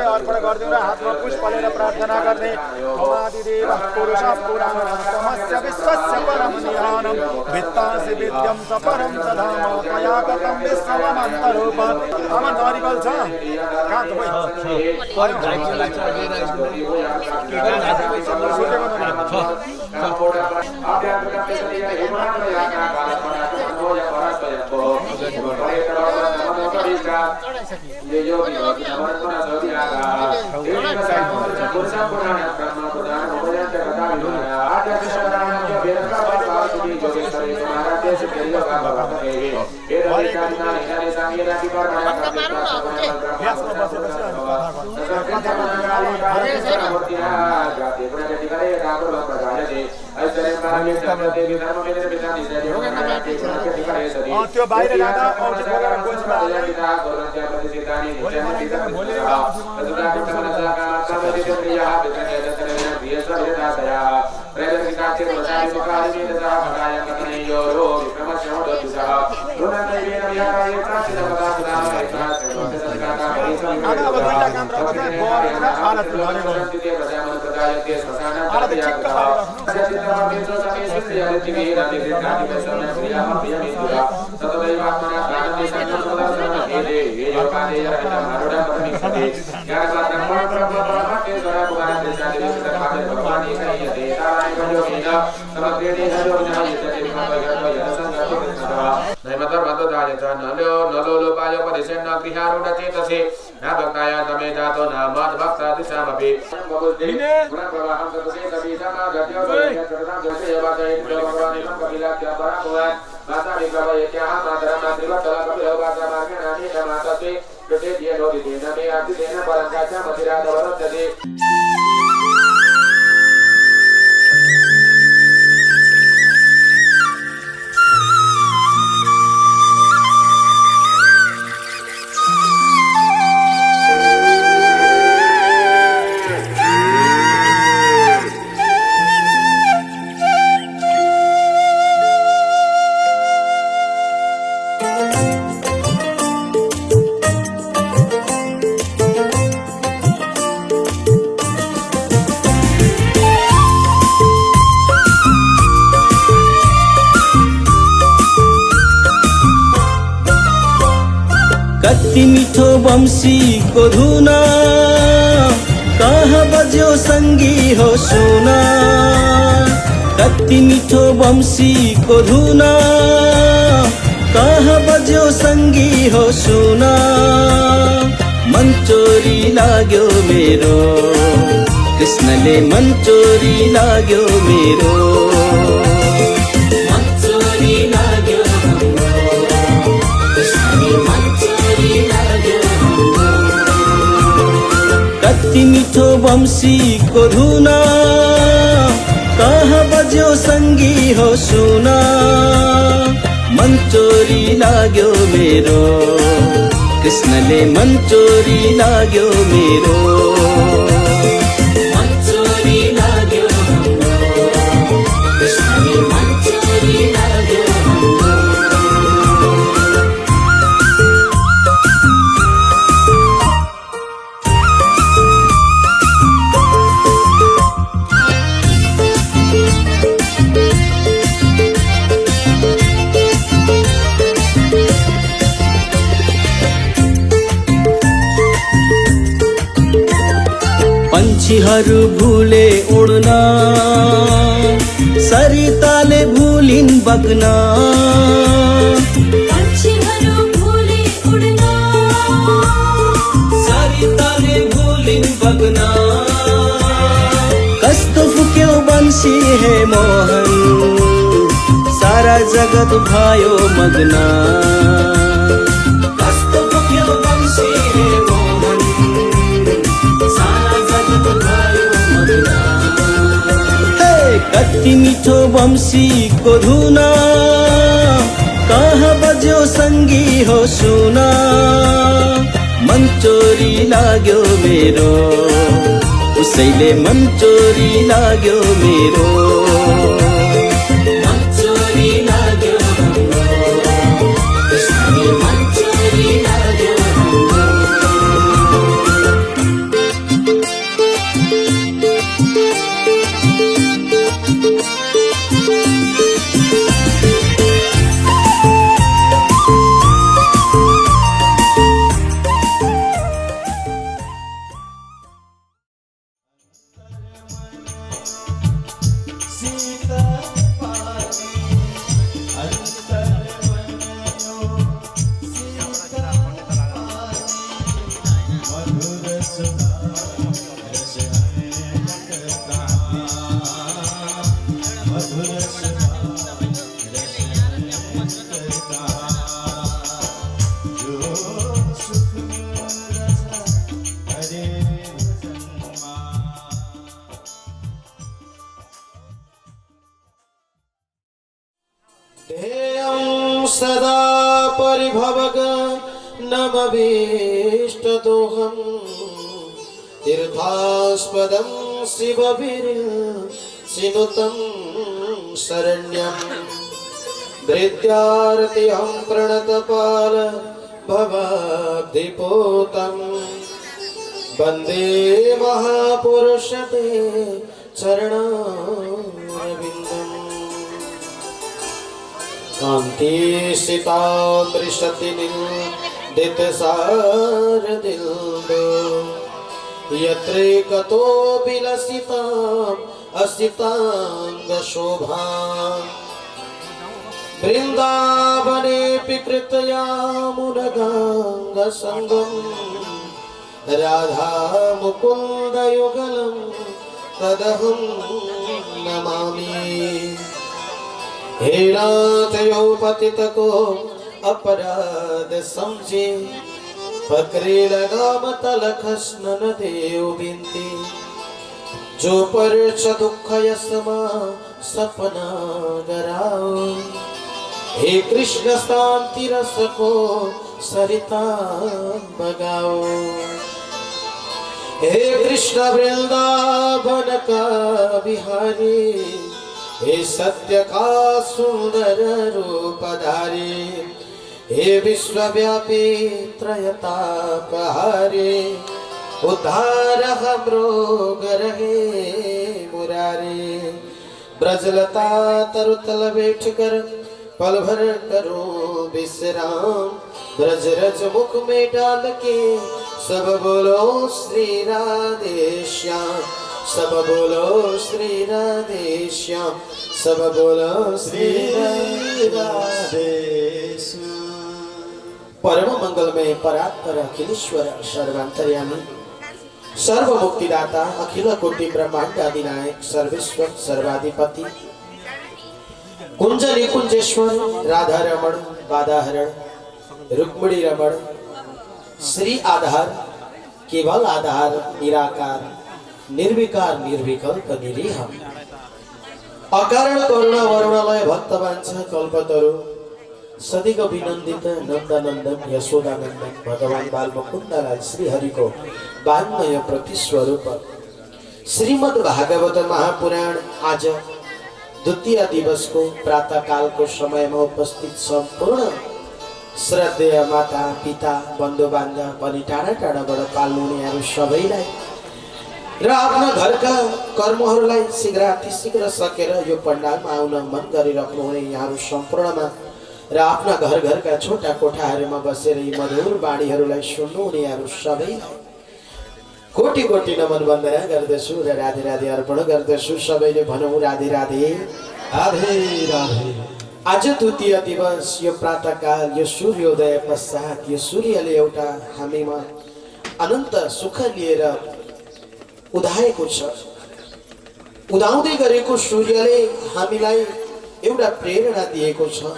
अर्पण गरिदिउँ र हातमा पुष्पले प्रार्थना गर्ने भवादिदेव पुरुष पुराणस्य विश्वस्य परम निधानं वित्तांसि विद्यं स परम च धाम त्वया गतं विश्वमन्तरूप आमा नरिवल छ कहाँ त त्यो बाहिर जाँदा कति मिठो वंशीको धुन कहाँ बज्यो सङ्गी हो सुन कति मिठो वंशीको धुन कहाँ बज्यो सङ्गी हो सुन मन चोरी लाग्यो मेरो कृष्णले मन चोरी लाग्यो मेरो कति मिठो वंशीको धुन कहाँ बज्यो सङ्गी हो सुन मन चोरी लाग्यो मेरो कृष्णले मन चोरी लाग्यो मेरो मन चोरी लाग्यो कृष्णले मन चोरी लाग्यो पंछीहरू भुले उड्न सरिताले भुलिन् बग्न पंछीहरू भुले उड्न सरिताले भुलिन् बग्न कस्तो फुक्यो बन्सी हे मोहन सारा जगत भयो मग्न कस्तो फुक्यो बन्सी हे मोहन सारा जगत भयो मग्न कति मिठो बम्सीको धुन कहाँ बज्यो सङ्गी हो सुन मन चोरी लाग्यो मेरो उसैले मन चोरी लाग्यो मेरो मन चोरी लाग्यो हाम्रो त्यसैले मन चोरी लाग्यो हाम्रो सदा परिभवग नमभीष्टदोहम् तीर्थास्पदं शिवभिर्सिनुतं शरण्यं धृत्यार्तिहं प्रणतपाल भवाब्धिपोतं वन्दे महापुरुषते चरणारविन्दम् कांति सितामृशति निंदित सारदिल्दो यत्रे कतो विलसिताम् असितांग शोभा वृंदावने पिकृतया मुनगांग संगम राधा मुकुंद युगलम तदहं नमामि हे नाथ यो पतित को अपराध समझे पकड़े लगाम तलख स्नन देव बिनती जो पर दुख यसमा सपना गराओ हे कृष्ण शांति रस को सरिता बगाओ हे कृष्ण वृंदावन का बिहारी हे सत्य का सुंदर रूपधारी हे विश्वव्यापी त्रयतापहारी उद्धार हमरो गरहे मुरारी ब्रजलता तरुतल बैठ कर पल भर करो विश्राम ब्रज रज मुख में डाल के सब बोलो श्री राधे श्याम सब बोलो श्री राधे श्याम सब बोलो श्री राधे परम मंगल में परात्पर अखिलेश्वर सर्वांतर्यामी सर्व मुक्तिदाता अखिल कोटि ब्रह्मांड अधिनायक सर्वेश्वर सर्वाधिपति कुंज निकुंजेश्वर राधा रमण बाधाहरण रुक्मिणी रमण श्री आधार केवल आधार निराकार निर्विकार निर्विकल्प निरीह अकारण करुणा वरुणालय भक्तवांछा कल्पतरु सदिक विनंदित नंदनंदन यशोदानंदन भगवान बाल मुकुंदलाल श्री हरि को वाङ्मय प्रतिस्वरूप श्रीमद् भागवत महापुराण आज द्वितीय दिवस को प्रातः काल को समय में उपस्थित संपूर्ण श्रद्धेय माता पिता बन्धु बान्धव अनि टाढा टाढाबाट पाल्नुहुनेहरू सबैलाई र आफ्ना घरका कर्महरूलाई शीघ्र सकेर यो पण्डालमा आउन मन गरिराख्नु हुने यहाँहरू सम्पूर्णमा र आफ्ना घर घरका छोटा कोठाहरूमा बसेर यी मधुर बाणीहरूलाई सुन्नु हुनेहरू सबैलाई कोटि कोटि नमन वन्दना गर्दछु र राधे राधे अर्पण गर्दछु सबैले भनौँ राधे राधे राधे राधे आज द्वितीय दिवस यो प्रातःकाल यो सूर्योदय पश्चात यो सूर्यले एउटा हामीमा अनन्त सुख लिएर उदाएको छ उदाउँदै गरेको सूर्यले हामीलाई एउटा प्रेरणा दिएको छ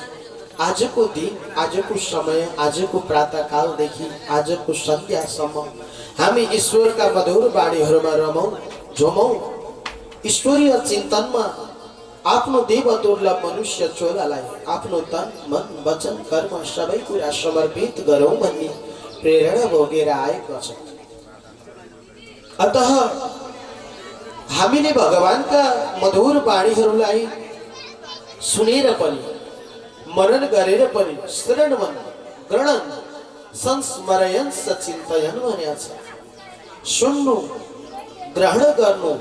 आजको दिन आजको समय आजको प्रातःकालदेखि आजको सन्ध्यासम्म हामी ईश्वरका मधुर बाणीहरूमा रमौं झुमौं ईश्वरीय चिन्तनमा आफ्नो देव दुर्लभ मनुष्य चोलालाई आफ्नो तन मन वचन कर्म सबै कुरा समर्पित गरौँ भन्ने प्रेरणा भोगेर आएको छ। अतः हामीले भगवानका मधुर वाणीहरूलाई सुनेर पनि मनन गरेर पनि श्रवण ग्रहण संस्मरण सचिन्तयन भनेको छ। सुन्नु, ग्रहण गर्नु,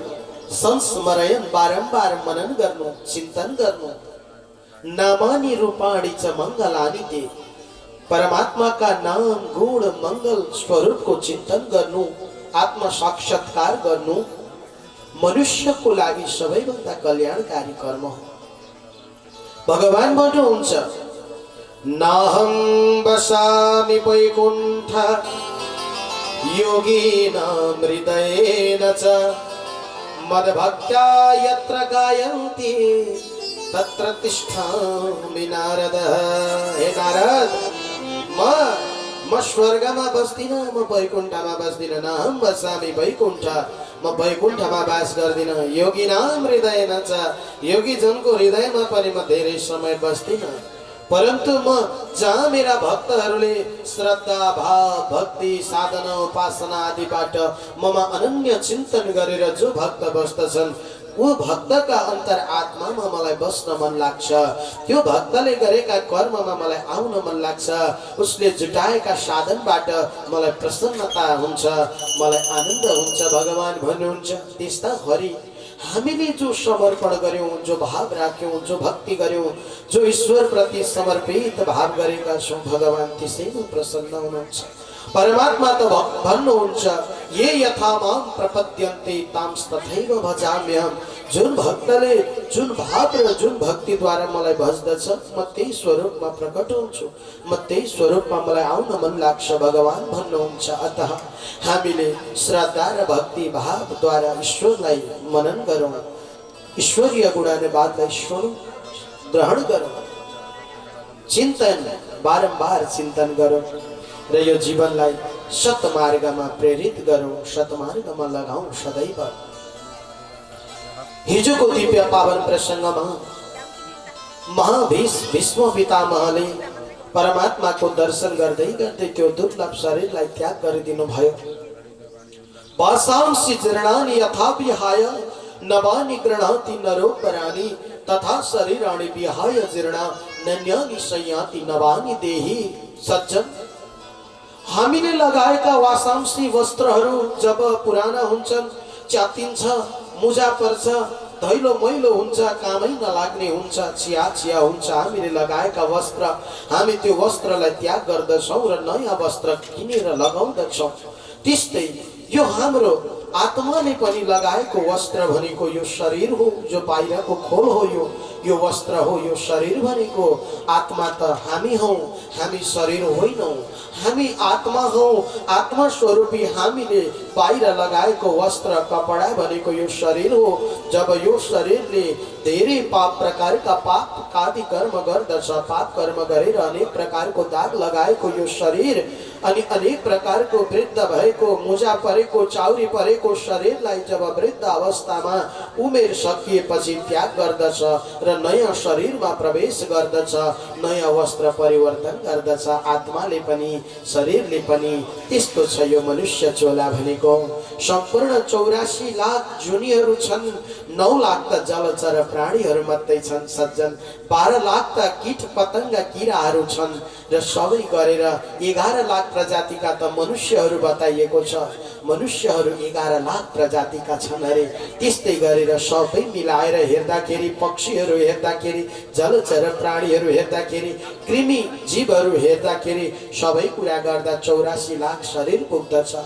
संस्मरण बारम्बार मनन गर्नु, चिन्तन गर्नु। नामानि रूपाणि च मङ्गलानि ते, परमात्मा का नाम गुण मंगल स्वरूप को चिंतन गर्नु, आत्म साक्षात्कार गर्नु मनुष्य को लागि सबैभन्दा कल्याणकारी कर्म हो। भगवान भन्नुहुन्छ नाहं वसामि वैकुण्ठ योगिनां हृदयेन च मद्भक्त्या यत्र गायन्ति तत्र तिष्ठामि नारद। हे नारद, म स्वर्गमा बस्दिन, म वैकुण्ठमा बस्दिन। नाहं वसामि वैकुण्ठ, म वैकुण्ठमा वास गर्दिन। योगिनां हृदयेन च, योगी जनको हृदयमा पनि म धेरै समय बस्दिन। परन्तु म जहाँ मेरा भक्तहरूले श्रद्धा भाव भक्ति साधना उपासना आदिबाट ममा अनन्य चिन्तन गरेर जो भक्त बस्दछन् वो भक्तका अंतर आत्मामा मलाई बस्न मन लाग्छ। त्यो भक्तले गरेका कर्ममा मलाई आउन मन लाग्छ। उसले जुटाएका साधनबाट मलाई प्रसन्नता हुन्छ, मलाई आनन्द हुन्छ। भगवान भन्नुहुन्छ त्यस्ता हरि हामीले जो समर्पण गर्यौं, जो भाव राख्यौं, जो भक्ति गर्यौं, जो ईश्वर प्रति समर्पित भाव गरेका छौं, भगवान त्यसैमा प्रसन्न हुनुहुन्छ। परमात्मा त भन्नुहुन्छ ये यथा मां प्रपद्यन्ते तांस्तथैव भजाम्यहम्। जुन भक्तले जुन भाव र जुन भक्ति द्वारा मलाई भज्दछ म त्यही स्वरूपमा प्रकट हुन्छु, म त्यही स्वरूपमा मलाई आउन मन लाग्छ, भगवान भन्नुहुन्छ। अतः हामीले श्रद्धा र भक्ति भाव द्वारा ईश्वरलाई मनन गरौँ, ईश्वरीय गुणानुवादलाई सुनौँ, ग्रहण गरौँ, चिन्तन बारम्बार चिन्तन गरौँ र यो जीवनलाई सतमार्गमा प्रेरित गरौँ, सतमार्गमा लगाऊँ सदैव। हिजोको दिव्य पावन प्रसंगमा भीष्म पितामहले परमात्माको दर्शन गर्दै गर्दै त्यो दुर्लभ शरीरलाई त्याग गरिदिनु भयो। वासांसि जीर्णानि यथा विहाय नवानि गृह्णाति नरोपराणि तथा शरीराणि विहाय जीर्णा नन्यानि संयाति नवानि देहि। सज्जन, हामीले लगाएका वासांसी वस्त्रहरू जब पुराना हुन्छन्, च्यातिन्छ, मुजा पर्छ, धैलो मैलो हुन्छ, कामै नलाग्ने हुन्छ, चिया चिया हुन्छ, हामीले लगाएका वस्त्र हामी त्यो वस्त्रलाई त्याग गर्दछौँ र नयाँ वस्त्र किनेर लगाउँदछौँ। त्यस्तै यो हाम्रो आत्माले पनि लगाएको वस्त्र भनेको यो शरीर हो, जो बाहिरको खोल हो, यो वस्त्र हो, यो शरीर भनेको। आत्मा त हामी हौ, हामी शरीर होइनौँ। हामी आत्मा हौ, आत्मा स्वरूपी हामीले बाहिर लगाएको वस्त्र कपडा भनेको यो शरीर हो। जब यो शरीरले धेरै प्रकारका पाप आदि कर्म गर्दछ, पाप कर्म गरेर अनेक प्रकारको दाग लगाएको यो शरीर अनि अनेक प्रकारको वृद्ध भएको, मुजा परेको, चाउरी परेको शरीरलाई जब वृद्ध अवस्थामा उमेर सकिएपछि त्याग गर्दछ र नयाँ शरीरमा प्रवेश गर्दछ, नयाँ वस्त्र परिवर्तन गर्दछ। आत्माले पनि शरीरले पनि त्यस्तो छ यो मनुष्य चोला भनेको। सम्पूर्ण 84 लाख जुनीहरू छन्, 9 लाख त जलचर प्राणीहरू मात्रै छन् सज्जन, 12 लाख त कीट पतंग किराहरू छन् र सबै गरेर 11 लाख प्रजातिका त मनुष्यहरू बताइएको छ। मनुष्यहरू 11 लाख प्रजातिका छन् अरे। त्यस्तै गरेर सबै मिलाएर हेर्दाखेरि, पक्षीहरू हेर्दाखेरि, जलचर प्राणीहरू हेर्दाखेरि, कृमि जीवहरू हेर्दाखेरि सबै कुरा गर्दा 84 लाख शरीर पुग्दछ।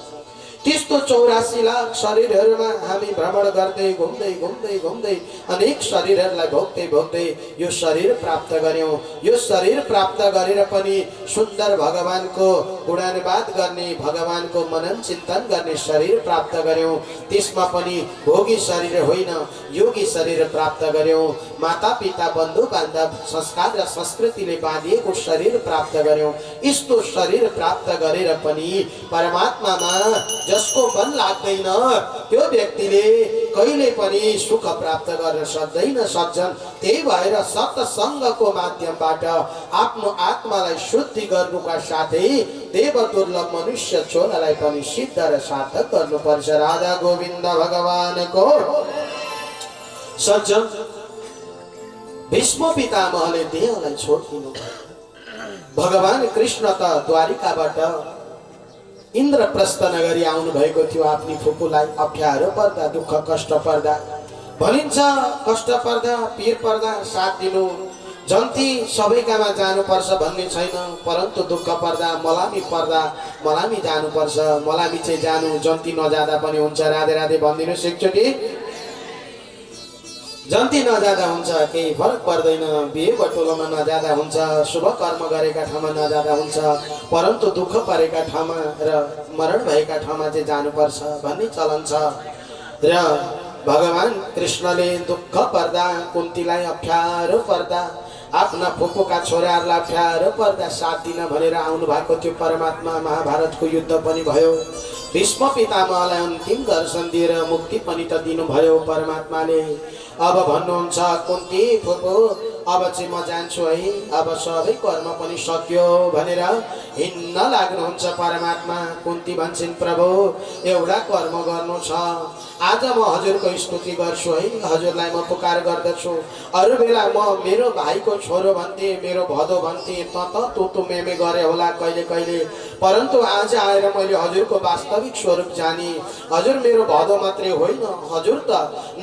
त्यस्तो 84 लाख शरीरहरूमा हामी भ्रमण गर्दै घुम्दै घुम्दै घुम्दै अनेक शरीरहरूलाई भोग्दै भोग्दै यो शरीर प्राप्त गर्यौं। यो शरीर प्राप्त गरेर पनि सुन्दर भगवानको गुणानुवाद गर्ने, भगवानको मनन चिन्तन गर्ने शरीर प्राप्त गर्यौं। त्यसमा पनि भोगी शरीर होइन, योगी शरीर प्राप्त गर्यौं। माता पिता बन्धु बान्धव संस्कार र संस्कृतिले बाँधिएको शरीर प्राप्त गर्यौं। यस्तो शरीर प्राप्त गरेर पनि परमात्मामा जसको मन लाग्दैन त्यो व्यक्तिले कहिले पनि सुख प्राप्त गर्न सक्दैन सक्छन्। त्यही भएर सत्सङ्गको माध्यमबाट आफ्नो आत्मालाई शुद्धि गर्नुका साथै देव दुर्लभ मनुष्य छोरालाई पनि सिद्ध र सार्थक गर्नुपर्छ। राधा गोविन्द भगवानको सज्जन भीष्म पितामहले देहलाई छोडिदिनु। भगवान कृष्ण त द्वारिकाबाट इन्द्रप्रस्थ नगरी आउनु भएको थियो। आफ्नी फुपूलाई अप्ठ्यारो पर्दा दुःख कष्ट पर्दा भनिन्छ कष्ट पर्दा पीर पर्दा साथ दिनु। जन्ती सबैकामा जानुपर्छ भन्ने छैन, परन्तु दुःख पर्दा मलामी जानुपर्छ। मलामी चाहिँ जानु, जन्ती नजाँदा पनि हुन्छ। राधे राधे भनिदिनुहोस् एकचोटि। जन्ती नजाँदा हुन्छ, केही फरक पर्दैन। बिहे बटुलोमा नजाँदा हुन्छ, शुभ कर्म गरेका ठाउँमा नजाँदा हुन्छ, परन्तु दुःख परेका ठाउँमा र मरण भएका ठाउँमा चाहिँ जानुपर्छ भन्ने चलन छ। र भगवान कृष्णले दुःख पर्दा, कुन्तीलाई अप्ठ्यारो पर्दा, आफ्ना फुपूका छोराहरूलाई अप्ठ्यारो पर्दा साथ दिन भनेर आउनु भएको थियो परमात्मा। महाभारतको युद्ध पनि भयो। भीष्म पितामहलाई अन्तिम दर्शन दिएर मुक्ति पनि त दिनुभयो परमात्माले। अब भन्नुहुन्छ कुन्ती फुपू अब चाहिँ म जान्छु है, अब सबै कर्म पनि सक्यो भनेर हिँड्न लाग्नुहुन्छ परमात्मा। कुन्ती भन्छन् प्रभु एउटा कर्म गर्नु छ, आज म हजुरको स्तुति गर्छु है, हजुरलाई म पुकार गर्दछु। अरू बेला म मेरो भाइको छोरो भन्थे, मेरो भदो भन्थे, तु मेमे गरे होला कहिले कहिले, परन्तु आज आएर मैले हजुरको वास्तविक स्वरूप जाने। हजुर मेरो भदो मात्रै होइन, हजुर त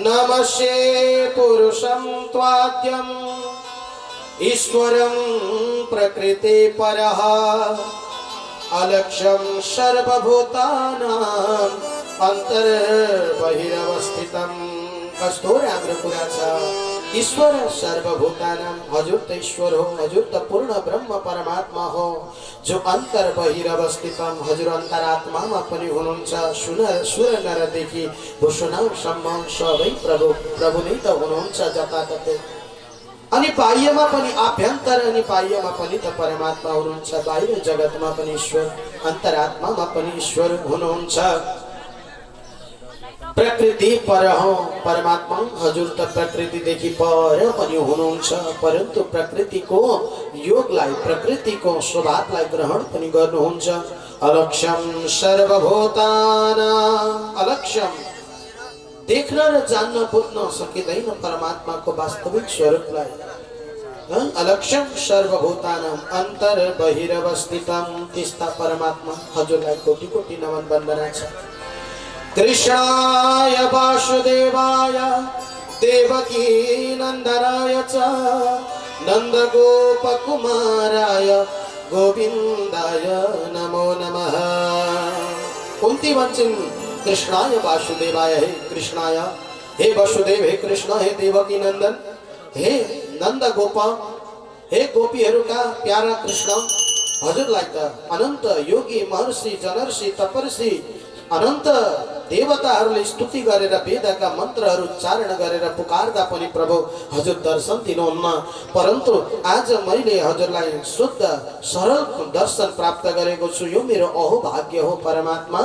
नमस्ये पुरुषं त्वाद्यं ईश्वरं प्रकृते परः अलक्ष्यं सर्वभूतानां अन्तर्बहिरवस्थितं। कस्तो राम्रो कुरा छ। ईश्वर सर्वभूतानां, हजुर त ईश्वर हो, हजुर त पूर्ण ब्रह्म परमात्मा हो जो अन्तर्बहिरवस्थितं, हजुर अन्तरात्मामा पनि हुनुहुन्छ। सुर नरदेखि भूषणसम्म सबै प्रभु नै त हुनुहुन्छ जताततै। अनि बाह्यमा पनि आभ्यन्तर अनि बाह्यमा पनि त परमात्मा हुनुहुन्छ। बाहिर जगतमा पनि ईश्वर, अन्तरात्मामा पनि ईश्वर हुनुहुन्छ। प्रकृति पर हो परमात्मा, हजुर त प्रकृतिदेखि पर पनि हुनुहुन्छ, परन्तु प्रकृतिको योगलाई, प्रकृतिको स्वभावलाई ग्रहण पनि गर्नुहुन्छ। अलक्ष्यम सर्वभूतानां, अलक्ष्यम देख्न र जान्न बुझ्न सकिँदैन परमात्माको वास्तविक स्वरूपलाई। अलक्ष्यम सर्वभूतानां अन्तर्बहिरवस्थितं, त्यस्ता परमात्मा हजुरलाई कोटि कोटि नमन वन्दना छ। कृष्णाय वासुदेवाय देवकी नन्दनाय च नन्दगोपकुमाराय गोविन्दाय नमो नमः। कुन्ती भन्छन् कृष्णाय वासुदेवाय, हे कृष्णाय, हे वसुदेव, हे कृष्ण, हे देवकी नन्दन, हे नन्द गोप, हे गोपीहरूका प्यारा कृष्ण, हजुरलाई त अनन्त योगी महर्षि जनर्षि तपर्षि अनन्त देवताहरूले स्तुति गरेर वेदका मन्त्रहरू उच्चारण गरेर पुकार्दा पनि प्रभु हजुर दर्शन दिनुहुन्न, परन्तु आज मैले हजुरलाई शुद्ध सरल दर्शन प्राप्त गरेको छु। यो मेरो अहोभाग्य हो परमात्मा।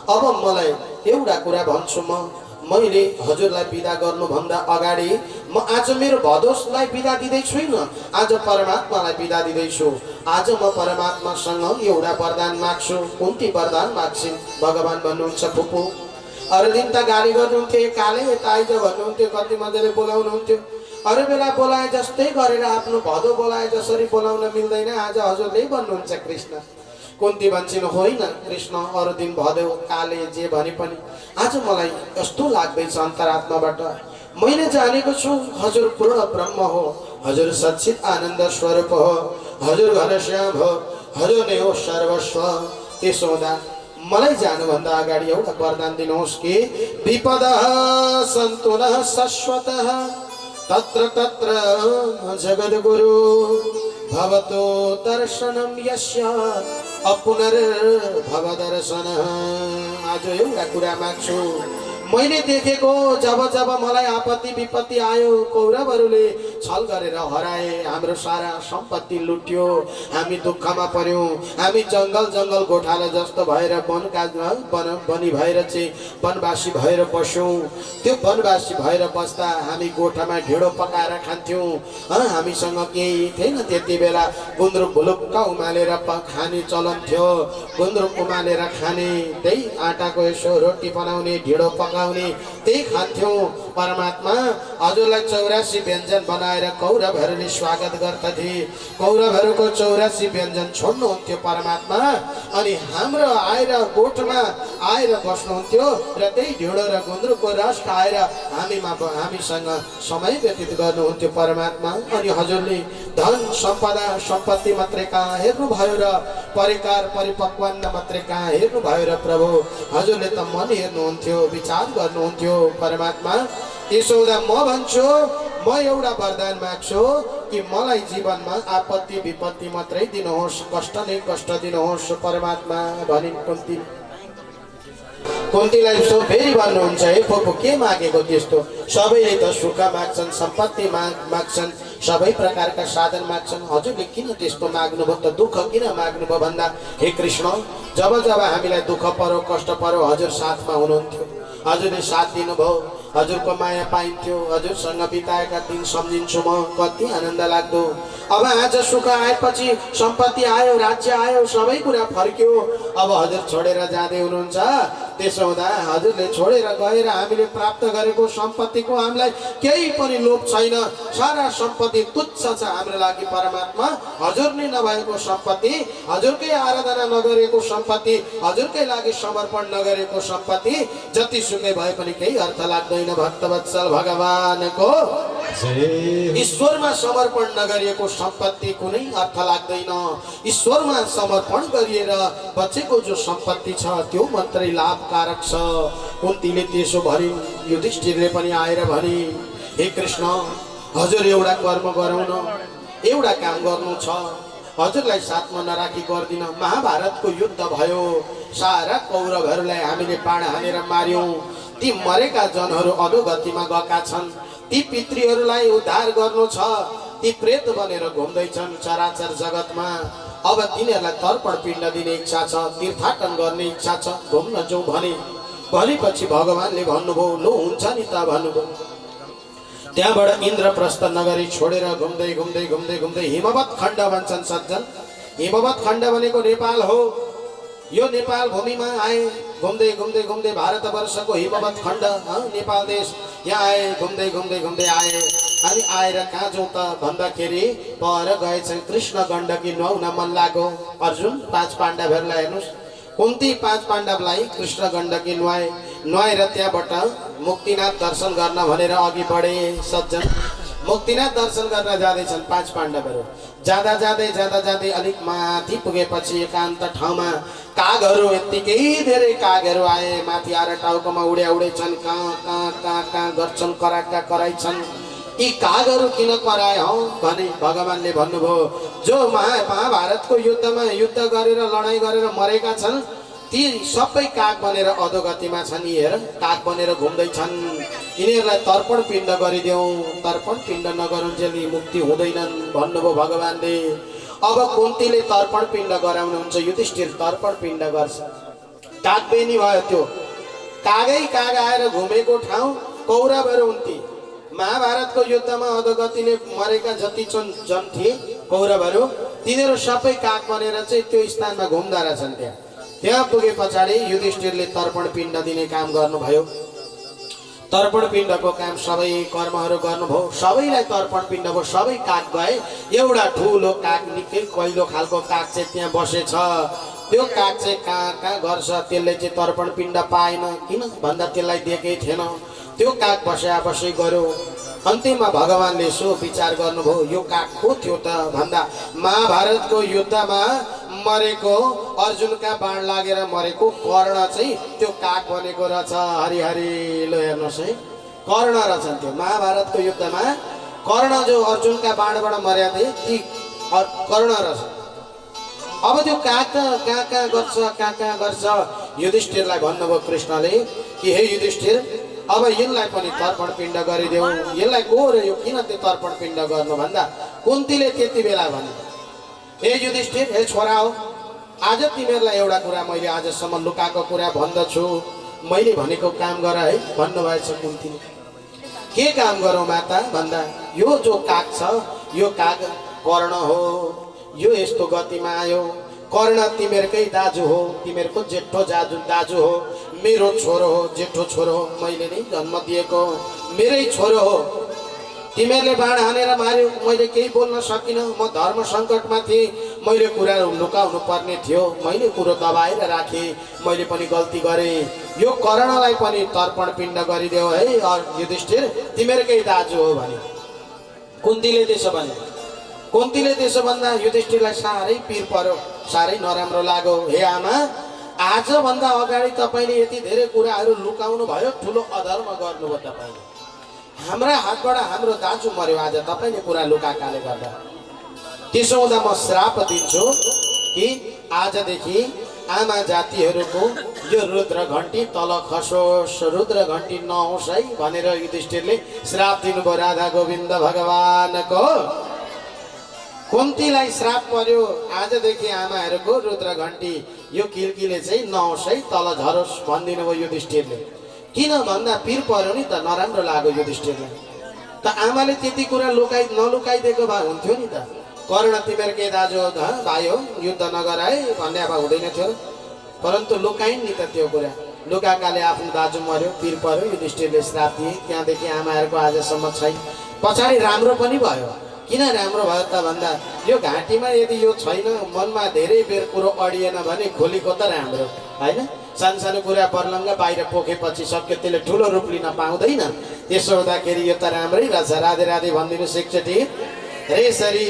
अब मलाई एउटा कुरा भन्छु, मैले हजुरलाई बिदा गर्नुभन्दा अगाडि म आज मेरो भदोसलाई बिदा दिँदै छुइनँ, आज परमात्मालाई बिदा दिँदैछु। आज म परमात्मासँग एउटा वरदान माग्छु। कुन्ती वरदान माग्छिन्। भगवान भन्नुहुन्छ फुपू अरू दिन त गाली गर्नुहुन्थ्यो, काले यता आइज भन्नुहुन्थ्यो, कति मजाले बोलाउनुहुन्थ्यो, अरू बेला बोलाए जस्तै गरेर आफ्नो भदो बोलाए जसरी बोलाउन मिल्दैन, आज हजुरले भन्नुहुन्छ कृष्ण। कुन्ती भन्छन् होइन कृष्ण, अरू दिन भदो काले जे भने पनि आज मलाई कस्तो लाग्दैछ अन्तरात्माबाट। मैले जानेको छु हजुर पूर्ण ब्रह्म हो, हजुर सच्चित आनन्द स्वरूप हो, हजुर घनश्याम हो, हजुर नै हो सर्वस्व। त्यसो हुँदा मलाई जानुभन्दा अगाडि एउटा वरदान दिनुहोस् कि विपदः सन्तु नः शाश्वतः तत्र तत्र जगद्गुरु भवतो दर्शनं यस्य अपुनर्भव दर्शनः। आज एउटा कुरा माग्छु, मैले देखेको जब जब मलाई आपत्ति विपत्ति आयो, कौरवहरूले छल गरेर हराए, हाम्रो सारा सम्पत्ति लुट्यो, हामी दुःखमा पर्यौँ, हामी जङ्गल जङ्गल गोठाला जस्तो भएर बनी भएर चाहिँ वनवासी भएर बस्यौँ। त्यो वनवासी भएर बस्दा हामी गोठामा ढिँडो पकाएर खान्थ्यौँ। हामीसँग केही थिएन त्यति बेला, गुन्द्रुक भुलुक्क उमालेर खाने चलन थियो। गुन्द्रुक उमालेर खाने, त्यही आँटाको यसो रोटी बनाउने, ढिँडो पकाउने, त्यही खान्थ्यौँ। परमात्मा हजुरलाई 84 व्यञ्जन बनाएर कौरवहरूले स्वागत गर्दथे। कौरवहरूको 84 व्यञ्जन छोड्नुहुन्थ्यो परमात्मा, अनि हाम्रो आएर गोठमा आएर बस्नुहुन्थ्यो र त्यही ढिँडो र गुन्द्रुकको रस खाएर हामीसँग समय व्यतीत गर्नुहुन्थ्यो परमात्मा। अनि हजुरले धन सम्पदा सम्पत्ति मात्रै कहाँ हेर्नुभयो र परिकार परिपक्वान्न मात्रै कहाँ हेर्नुभयो र प्रभु, हजुरले त मन हेर्नुहुन्थ्यो, विचार गर्नुहुन्थ्यो परमात्मा। त्यसो हुँदा म भन्छु, म एउटा वरदान माग्छु कि मलाई जीवनमा आपत्ति विपत्ति मात्रै दिनुहोस्, कष्ट नै कष्ट दिनुहोस् परमात्मा भनिन् कुन्ती। कुन्तीलाई सो फेरि भन्नुहुन्छ, हे फुपू के मागेको त्यस्तो? सबैले त सुख माग्छन्, सम्पत्ति माग्छन्, सबै प्रकारका साधन माग्छन्, हजुरले किन त्यस्तो माग्नुभयो त? दुःख किन माग्नुभयो भन्दा, हे कृष्ण, जब जब हामीलाई दुःख पर्यो कष्ट पर्यो हजुर साथमा हुनुहुन्थ्यो, हजुरले साथ दिनुभयो, हजुरको माया पाइन्थ्यो, हजुरसँग बिताएका दिन सम्झिन्छु म, कति आनन्द लाग्दो। अब आज सुख आएपछि, सम्पत्ति आयो, राज्य आयो, सबै कुरा फर्क्यो, अब हजुर छोडेर जाँदै हुनुहुन्छ। त्यसो हुँदा हजुरले छोडेर गएर हामीले प्राप्त गरेको सम्पत्तिको हामीलाई केही पनि लोभ छैन, सारा सम्पत्ति तुच्छ छ हाम्रो लागि परमात्मा। हजुर नै नभएको सम्पत्ति, हजुरकै आराधना नगरेको सम्पत्ति, हजुरकै लागि समर्पण नगरेको सम्पत्ति जतिसुकै भए पनि केही अर्थ लाग्दैन। भक्तवत्सल भगवानको ईश्वरमा समर्पण नगरिएको सम्पत्ति कुनै अर्थ लाग्दैन। ईश्वरमा समर्पण गरिएर बचेको जो सम्पत्ति छ त्यो मात्रै लाभकारक छ। कुन्तीले त्यसो भनिन्। युधिष्ठिरले पनि आएर भने, हे कृष्ण, हजुर एउटा कर्म गराउन, एउटा काम गर्नु छ, हजुरलाई साथमा नराखी गर्दिन। महाभारतको युद्ध भयो, सारा कौरवहरूलाई हामीले बाण हानेर मार्यौं। ती मरेका जनहरू अधोगतिमा गएका छन्, ती पितृहरूलाई उद्धार गर्नु छ, ती प्रेत बनेर घुम्दैछन् चराचर जगतमा। अब तिनीहरूलाई तर्पण पिण्ड दिने इच्छा छ, तीर्थाटन गर्ने इच्छा छ, घुम्न जाउँ भनेपछि भगवानले भन्नुभयो, लो हुन्छ नि त भन्नुभयो। त्यहाँबाट इन्द्रप्रस्थ नगरी छोडेर घुम्दै घुम्दै घुम्दै घुम्दै हिमवत खण्ड भन्छन् सज्जन। हिमवत खण्ड भनेको नेपाल हो। यो नेपाल भूमिमा आए, घुम्दै घुम्दै घुम्दै भारतवर्षको हिमवत खण्ड नेपाल देश, यहाँ आए, घुम्दै घुम्दै घुम्दै आए। अनि आएर कहाँ जाउँ त भन्दाखेरि पर गएछन् कृष्ण गण्डकी नुहाउन मन लाग्यो। अर्जुन 5 पाण्डवहरूलाई हेर्नुहोस्, कुन्ती 5 पाण्डवलाई कृष्ण गण्डकी नुहाएर त्यहाँबाट मुक्तिनाथ दर्शन गर्न भनेर अघि बढे सज्जन। मुक्तिनाथ दर्शन गर्न जाँदैछन् 5 पाण्डवहरू। जाँदा जाँदै अलिक माथि पुगेपछि एकान्त ठाउँमा कागहरू, यत्तिकै धेरै कागहरू आए। माथि आएर टाउकोमा उडेछन्, कहाँ गर्छन्, कराइछन्। यी कागहरू किन कराए हौ भने भगवानले भन्नुभयो, जो महाभारतको युद्धमा युद्ध गरेर लडाइँ गरेर मरेका छन् ती सबै काग बनेर अधोगतिमा छन्। हेर, काग बनेर घुम्दैछन्, यिनीहरूलाई तर्पण पिण्ड गरिदेऊ। तर्पण पिण्ड नगरुन्जेल मुक्ति हुँदैनन् भन्नुभयो भगवानले। अब कुन्तीले तर्पण पिण्ड गराउनुहुन्छ, युधिष्ठिर तर्पण पिण्ड गर्छ। कागबेनी भयो त्यो। कागै काग आएर घुमेको ठाउँ कौरवहरू हुन्थे। महाभारतको युद्धमा अधोगतिले मरेका जति जन थिए कौरवहरू, तिनीहरू सबै काग बनेर चाहिँ त्यो स्थानमा घुम्दा रहेछन्। त्यहाँ पुगे पछाडि युधिष्ठिरले तर्पण पिण्ड दिने काम गर्नुभयो। तर्पण पिण्डको काम सबै कर्महरू गर्नुभयो, सबैलाई तर्पण पिण्ड भयो। सबै काग गए। एउटा ठुलो काग, निकै कैलो खालको काग चाहिँ त्यहाँ बसेछ। त्यो काग चाहिँ कहाँ गर्छ, त्यसले चाहिँ तर्पण पिण्ड पाएन। किन भन्दा त्यसलाई दिएकै थिएन। त्यो काग बसै गर्यो। अन्तिममा भगवानले सो विचार गर्नुभयो, यो काग को थियो त भन्दा महाभारतको युद्धमा मरेको, अर्जुनका बाण लागेर मरेको कर्ण चाहिँ त्यो काग बनेको रहेछ। हरिहरि लो हेर्नुहोस् है, कर्ण रहेछन् त्यो महाभारतको युद्धमा। कर्ण जो अर्जुनका बाणबाट मर्या थिए ती कर्ण रहेछ। अब त्यो काग त कहाँ गर्छ। युधिष्ठिरलाई भन्नुभयो कृष्णले कि हे युधिष्ठिर, अब यसलाई पनि तर्पण पिण्ड गरिदेऊ। यसलाई को रे यो किन त्यो तर्पण पिण्ड गर्नु भन्दा कुन्तीले त्यति बेला भने, ए युधिष्ठिर, हे छोरा हो, आज तिमीहरूलाई एउटा कुरा मैले आजसम्म लुकाएको कुरा भन्दछु, मैले भनेको काम गर है भन्नुभएछ कुन्तीले। के काम गरौँ माता भन्दा, यो जो काग छ यो काग कर्ण हो, यो यस्तो गतिमा आयो। कर्ण तिमीहरूकै दाजु हो, तिमीहरूको जेठो दाजु हो, मेरो छोरो हो, जेठो छोरो हो, मैले नै जन्म दिएको मेरै छोरो हो। तिमीहरूले बाण हानेर मार्यो, मैले केही बोल्न सकिनँ, म धर्म सङ्कटमा थिएँ, मैले कुरा लुकाउनु पर्ने थियो, मैले कुरो दबाएर राखेँ, मैले पनि गल्ती गरेँ। यो कर्णलाई पनि तर्पण पिण्ड गरिदेऊ है युधिष्ठिर, तिमीहरूकै दाजु हो भने। कुन्तीले त्यसो भने, कुन्तीले त्यसो भन्दा युधिष्ठिरलाई साह्रै पिर पर्यो, साह्रै नराम्रो लाग्यो। हे आमा, आजभन्दा अगाडि तपाईँले यति धेरै कुराहरू लुकाउनु भयो, ठुलो अधर्म गर्नुभयो तपाईँले। हाम्रा हातबाट हाम्रो दाजु मर्यो, आज तपाईँले कुरा लुकाकाले गर्दा। त्यसो हुँदा म श्राप दिन्छु कि आजदेखि आमा जातिहरूको यो रुद्र घण्टी तल खसोस्, रुद्र घण्टी नहोस् है भनेर युधिष्ठिरले श्राप दिनुभयो राधा गोविन्द भगवानको। कुन्तीलाई श्राप पर्यो, आजदेखि आमाहरूको रुद्र घण्टी यो किल्कीले चाहिँ नहोस् है, तल झरोस् भनिदिनु भयो युधिष्ठिरले। किन भन्दा पिर पर्यो नि त, नराम्रो लाग्यो युधिष्ठिरलाई। त आमाले त्यति कुरा नलुकाइदिएको भए हुन्थ्यो नि त। कर्ण तिमीहरूकै दाजु भाइ हो, युद्ध नगर है भन्ने अब हुँदैन थियो, परन्तु लुकाइन् नि त त्यो कुरा। लुकाकाले आफ्नो दाजु मर्यो, पिर पर्यो, युधिष्ठिरले श्राप दिए। त्यहाँदेखि आमाहरूको आजसम्म छैन। पछाडि राम्रो पनि भयो। किन राम्रो भयो त भन्दा, यो घाँटीमा यदि यो छैन, मनमा धेरै बेर कुरो अडिएन भने खोलीको त राम्रो होइन। सानसानो कुरा पर्लङ्ग बाहिर पोखेपछि सक्यो, त्यसले ठुलो रूप लिन पाउँदैन। त्यसो हुँदाखेरि यो त राम्रै रहेछ। राधे राधे भनिदिनुहोस् एकचोटि। र यसरी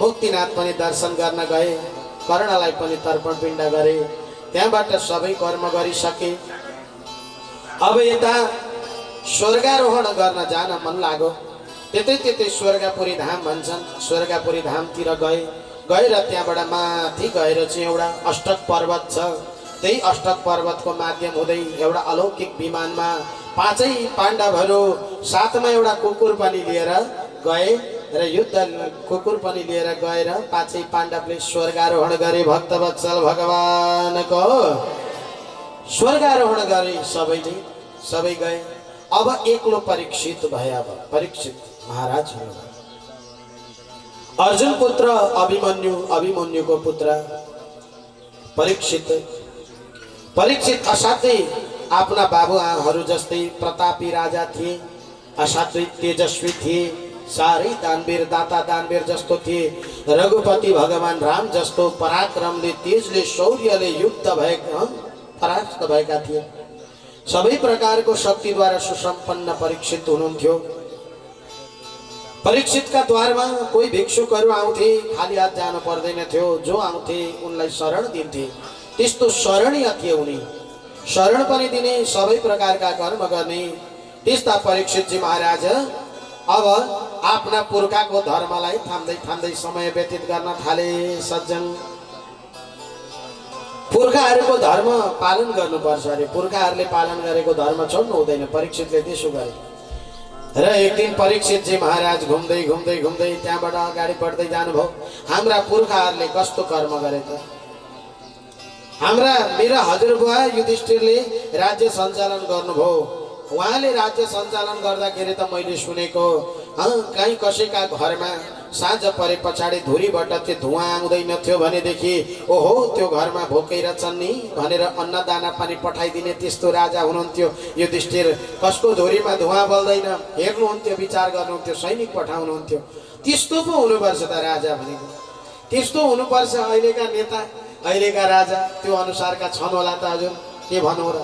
मुक्तिनाथ पनि दर्शन गर्न गए, कर्णलाई पनि तर्पण पिण्ड गरे, त्यहाँबाट सबै कर्म गरिसके। अब यता स्वर्गारोहण गर्न जान मन लाग्यो। त्यतै स्वर्गपुरी धाम भन्छन्, स्वर्गपुरी धामतिर गएर त्यहाँबाट माथि गएर चाहिँ एउटा अष्टक पर्वत छ। त्यही अष्टक पर्वतको माध्यम हुँदै एउटा अलौकिक विमानमा पाँचै पाण्डवहरू साथमा एउटा कुकुर पनि लिएर गए र युद्ध कुकुर पनि लिएर गएर पाँचै पाण्डवले स्वर्गारोहण गरे। भक्तवत्सल भगवानको स्वर्गारोहण गरे सबैले, सबै गए। अब एक्लो परीक्षित भए। अब परीक्षित महाराज अर्जुन पुत्र अभिमन्यु, अभिमन्युको पुत्र परीक्षित असाध्यै आफ्ना बाबुआहरू जस्तै प्रतापी राजा थिए, असाध्यै तेजस्वी थिए, साह्रै दानवीर दाता दानवीर जस्तो थिए। रघुपति भगवान राम जस्तो पराक्रमले, तेजले, शौर्यले युद्ध परास्त भएका थिए। सबै प्रकारको शक्तिद्वारा सुसम्पन्न परीक्षित हुनुहुन्थ्यो। परीक्षितका द्वारमा कोही भिक्षुकहरू आउँथे, खाली हात जानु पर्दैन थियो। जो आउँथे उनलाई शरण दिन्थे, त्यस्तो शरणीय थिए उनी। शरण पनि दिने, सबै प्रकारका कर्म गर्ने। त्यस्ता परीक्षितजी महाराज अब आफ्ना पुर्खाको धर्मलाई थाम्दै समय व्यतीत गर्न थाले। सज्जन, पुर्खाहरूको धर्म पालन गर्नुपर्छ अरे, पुर्खाहरूले पालन गरेको धर्म छोड्नु हुँदैन। परीक्षितले त्यसो गरे र एक दिन परीक्षितजी महाराज घुम्दै त्यहाँबाट अगाडि बढ्दै जानुभयो। हाम्रा पुर्खाहरूले कस्तो कर्म गरे त? मेरा हजुरबुवा युधिष्ठिरले राज्य सञ्चालन गर्नुभयो। उहाँले राज्य सञ्चालन गर्दाखेरि त मैले सुनेको, कहीँ कसैका घरमा साँझ परे पछाडि धुरीबाट त्यो धुवाँ आउँदैन थियो भनेदेखि ओहो त्यो घरमा भोकै रहेछन् नि भनेर अन्नदाना पनि पठाइदिने त्यस्तो राजा हुनुहुन्थ्यो युधिष्ठिर। कसको धुरीमा धुवाँ बल्दैन हेर्नुहुन्थ्यो, विचार गर्नुहुन्थ्यो, सैनिक पठाउनुहुन्थ्यो। त्यस्तो पो हुनुपर्छ त राजा भनेको, त्यस्तो हुनुपर्छ। अहिलेका नेता, अहिलेका राजा त्यो अनुसारका छन् होला त हजुर, के भनौँ र?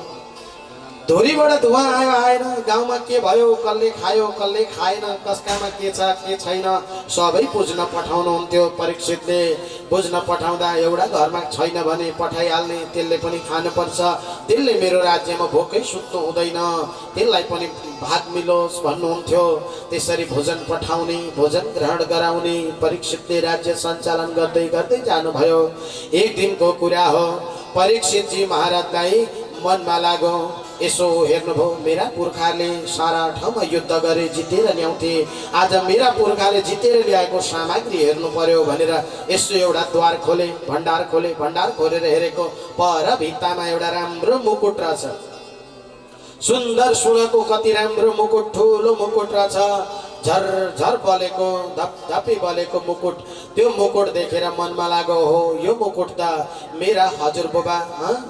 धुरीबाट धुवाँ आयो आएन, गाउँमा के भयो, कसले खायो कसले खाएन, कसकामा के छ के छैन, सबै बुझ्न पठाउनुहुन्थ्यो परीक्षितले। बुझ्न पठाउँदा एउटा घरमा छैन भने पठाइहाल्ने, त्यसले पनि खानुपर्छ, त्यसले मेरो राज्यमा भोकै सुत्नु हुँदैन, त्यसलाई पनि भाग मिलोस् भन्नुहुन्थ्यो। त्यसरी भोजन पठाउने, भोजन ग्रहण गराउने परीक्षितले राज्य सञ्चालन गर्दै गर्दै जानुभयो। एक दिनको कुरा हो, परीक्षितजी महाराजलाई मनमा लाग्यो यसो हेर्नुभयो मेरा पुर्खाले सारा ठाउँमा युद्ध गरे जितेर ल्याउँथे आज मेरा पुर्खाले जितेर ल्याएको सामग्री हेर्नु पर्यो भनेर यसो एउटा द्वार खोले भण्डार खोलेर हेरेको पर भित्तामा एउटा राम्रो मुकुट रहेछ सुन्दर सुनको कति राम्रो मुकुट ठुलो मुकुट रहेछ झर बलेको धपधपी बलेको मुकुट त्यो मुकुट देखेर मनमा लाग्यो हो यो मुकुट त मेरा हजुरबुबा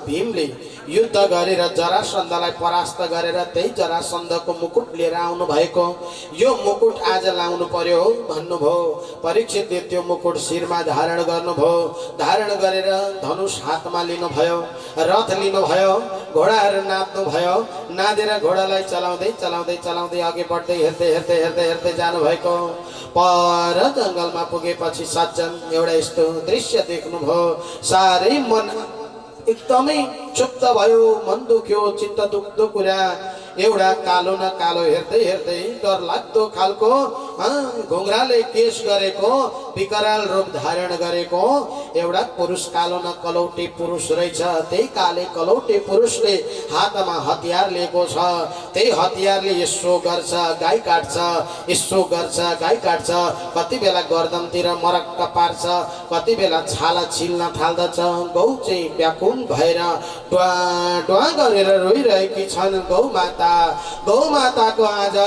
भीमले युद्ध गरेर जरासन्धलाई परास्त गरेर त्यही जरासन्धको मुकुट लिएर आउनु भएको यो मुकुट आज लाउनु पर्यो भन्नुभयो परीक्षितले त्यो मुकुट शिरमा धारण गर्नुभयो धारण गरेर धनुष हातमा लिनुभयो रथ लिनुभयो घोडाहरू नाच्नु भयो नादेर घोडालाई चलाउँदै अघि बढ्दै हेर्दै जानु भएको पर जङ्गलमा पुगेपछि सज्जन एउटा यस्तो दृश्य देख्नुभयो साह्रै मन एकदमै चुप्त भयो मन दुख्यो चित्त दुख्दो कुरा एउटा कालो न कालो हेर्दै डर लाग्दो खालको घुङ्राले केश गरेको विकराल रूप धारण गरेको एउटा पुरुष कालो न कलौटे पुरुष रहेछ त्यही काले कलौटे पुरुषले हातमा हतियार लिएको छ त्यही हतियारले यसो गर्छ गाई काट्छ यसो गर्छ गाई काट्छ कति बेला गर्दनतिर मरक्क पार्छ कति बेला छाला छिल्न थाल्दछ गौ चाहिँ व्याकुल भएर ड्वा गरेर रोइरहेकी छन् गौ माताको आज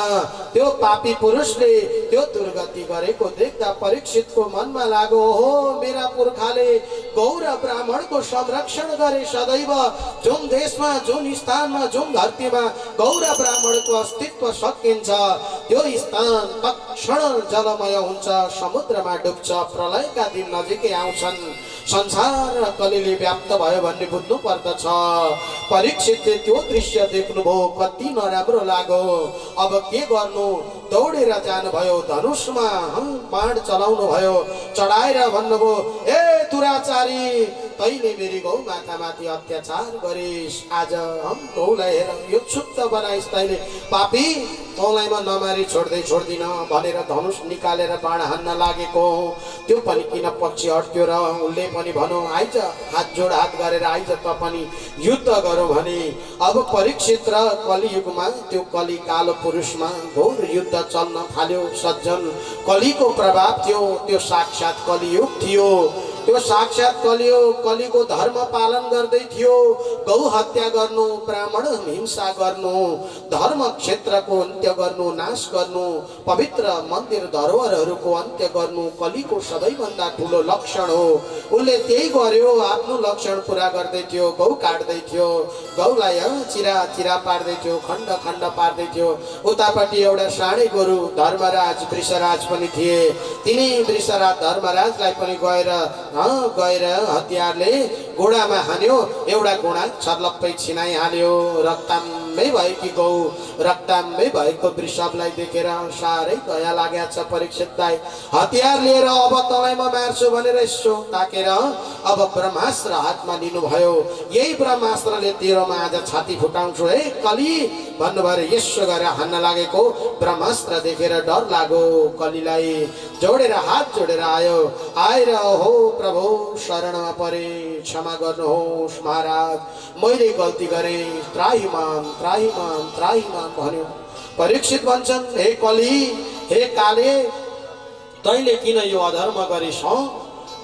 त्यो पापी पुरुषले त्यो दुर्गति गरेको देख्दा परीक्षितको मनमा लाग्यो हो मेरा पुर्खाले गौ र ब्राह्मणको संरक्षण गरे सदैव जुन देशमा जुन स्थानमा जुन धरतीमा गौ र ब्राह्मणको अस्तित्व सकिन्छ त्यो स्थान तत्क्षण जलमय हुन्छ समुद्रमा डुब्छ प्रलयका दिन नजिकै आउँछन् संसार कलिले व्याप्त भयो भन्ने बुझ्नु पर्दछ परीक्षितले त्यो दृश्य देख्नुभयो कति नराम्रो लाग्यो अब के गर्नु दौडेर जानुभयो धनुषमा बाण चलाउनु भयो चढाएर भन्नुभयो ए दुराचारी तैले मेरी गौ मातामाथि अत्याचार गरिस् आज हम गौलाई हेर यो क्षुब्ध बनाइस् तैले पापी तँलाई म नमारी छोड्दिन भनेर धनुष निकालेर बाण हान्न लागेको त्यो पनि किन पछि हट्यो र उनले पनि भनौँ आइज हात जोड हात गरेर आइज त पनि युद्ध गरौँ भने अब परीक्षित र कलियुगमा त्यो कली कालो पुरुषमा घोर युद्ध चल्न थाल्यो सज्जन कलीको प्रभाव थियो त्यो साक्षात कलियुग थियो त्यो साक्षात कलीको धर्म पालन गर्दै थियो गौ हत्या गर्नु ब्राह्मण हिंसा गर्नु धर्म क्षेत्रको अन्त्य गर्नु नाश गर्नु पवित्र मन्दिर धरोहरहरूको अन्त्य गर्नु कलीको सबैभन्दा ठुलो लक्षण हो उनले त्यही गर्यो आफ्नो लक्षण पुरा गर्दै थियो गौ काट्दै थियो गौलाई चिरा पार्दै थियो खण्ड खण्ड पार्दै थियो उतापट्टि एउटा सानै गोरु धर्मराज वृषराज पनि थिए तिनी वृषराज धर्मराजलाई पनि गएर हतियारले घोडामा हान्यो एउटा घोडा छर्लप्पै छिनाइहाल्यो रक्ताम्बै भएकी गौ रक्ताम्बै भएको वृषभलाई देखेर साह्रै दया लागेको छ परीक्षितलाई हतियार लिएर अब तँलाई म मार्छु भनेर यसो ताकेर अब ब्रह्मास्त्र हातमा लिनुभयो यही ब्रह्मास्त्रले तेरोमा आज छाती फुटाउँछु है कली भन्नुभयो यसो गरेर हान्न लागेको ब्रह्मास्त्र देखेर डर लाग्यो कलीलाई जोडेर हात जोडेर आएर हो प्रभु शरणमा परे क्षमा गर्नुहोस् महाराज मैले गल्ती गरेँ त्राहिमाम भन्यो परीक्षित भन्छन् हे कली हे काले तैले किन यो अधर्म गरिस्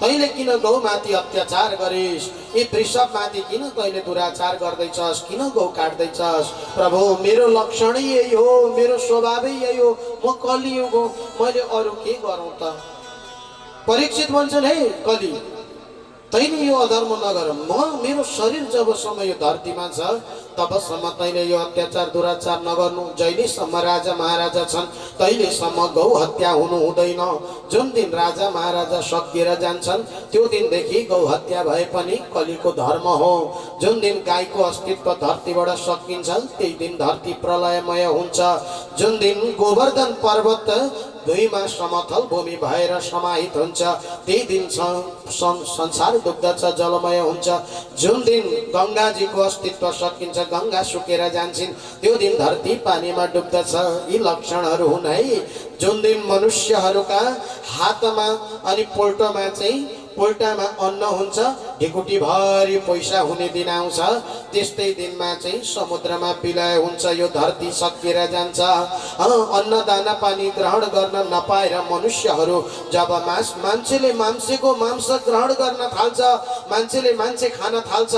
तैले किन गौमाथि अत्याचार गरिस् यी वृषभमाथि किन तैले दुराचार गर्दैछस् किन गौ काट्दैछस् प्रभु मेरो लक्षणै यही हो मेरो स्वभावै यही हो म कलियुग हो मैले अरू के गरौँ त परीक्षित भन्छन् हे कली तैले यो अधर्म नगर मेरो शरीर जबसम्म यो धरतीमा छ तबसम्म तैले यो अत्याचार दुराचार नगर्नु जहिलेसम्म राजा महाराजा छन् तहिलेसम्म गौ हत्या हुनु हुँदैन जुन दिन राजा महाराजा सकिएर जान्छन् त्यो दिनदेखि गौ हत्या भए पनि कलीको धर्म हो जुन दिन गाईको अस्तित्व धरतीबाट सकिन्छ त्यही दिन धरती प्रलयमय हुन्छ जुन दिन गोवर्धन पर्वत दुईमा समथल भूमि भएर समाहित हुन्छ त्यही दिन संसार डुब्दछ जलमय हुन्छ जुन दिन गङ्गाजीको अस्तित्व सकिन्छ गङ्गा सुकेर जान्छन् त्यो दिन धरती पानीमा डुब्दछ यी लक्षणहरू हुन् है जुन दिन मनुष्यहरूका हातमा अनि पोल्टोमा चाहिँ पोल्टामा अन्न हुन्छ ढिकुटी भरि पैसा हुने दिन आउँछ त्यस्तै दिनमा चाहिँ समुद्रमा विलय हुन्छ यो धरती सकिएर जान्छ अन्नदाना पानी ग्रहण गर्न नपाएर मनुष्यहरू जब मान्छेले मान्छेको मांस ग्रहण गर्न थाल्छ मान्छेले मान्छे खान थाल्छ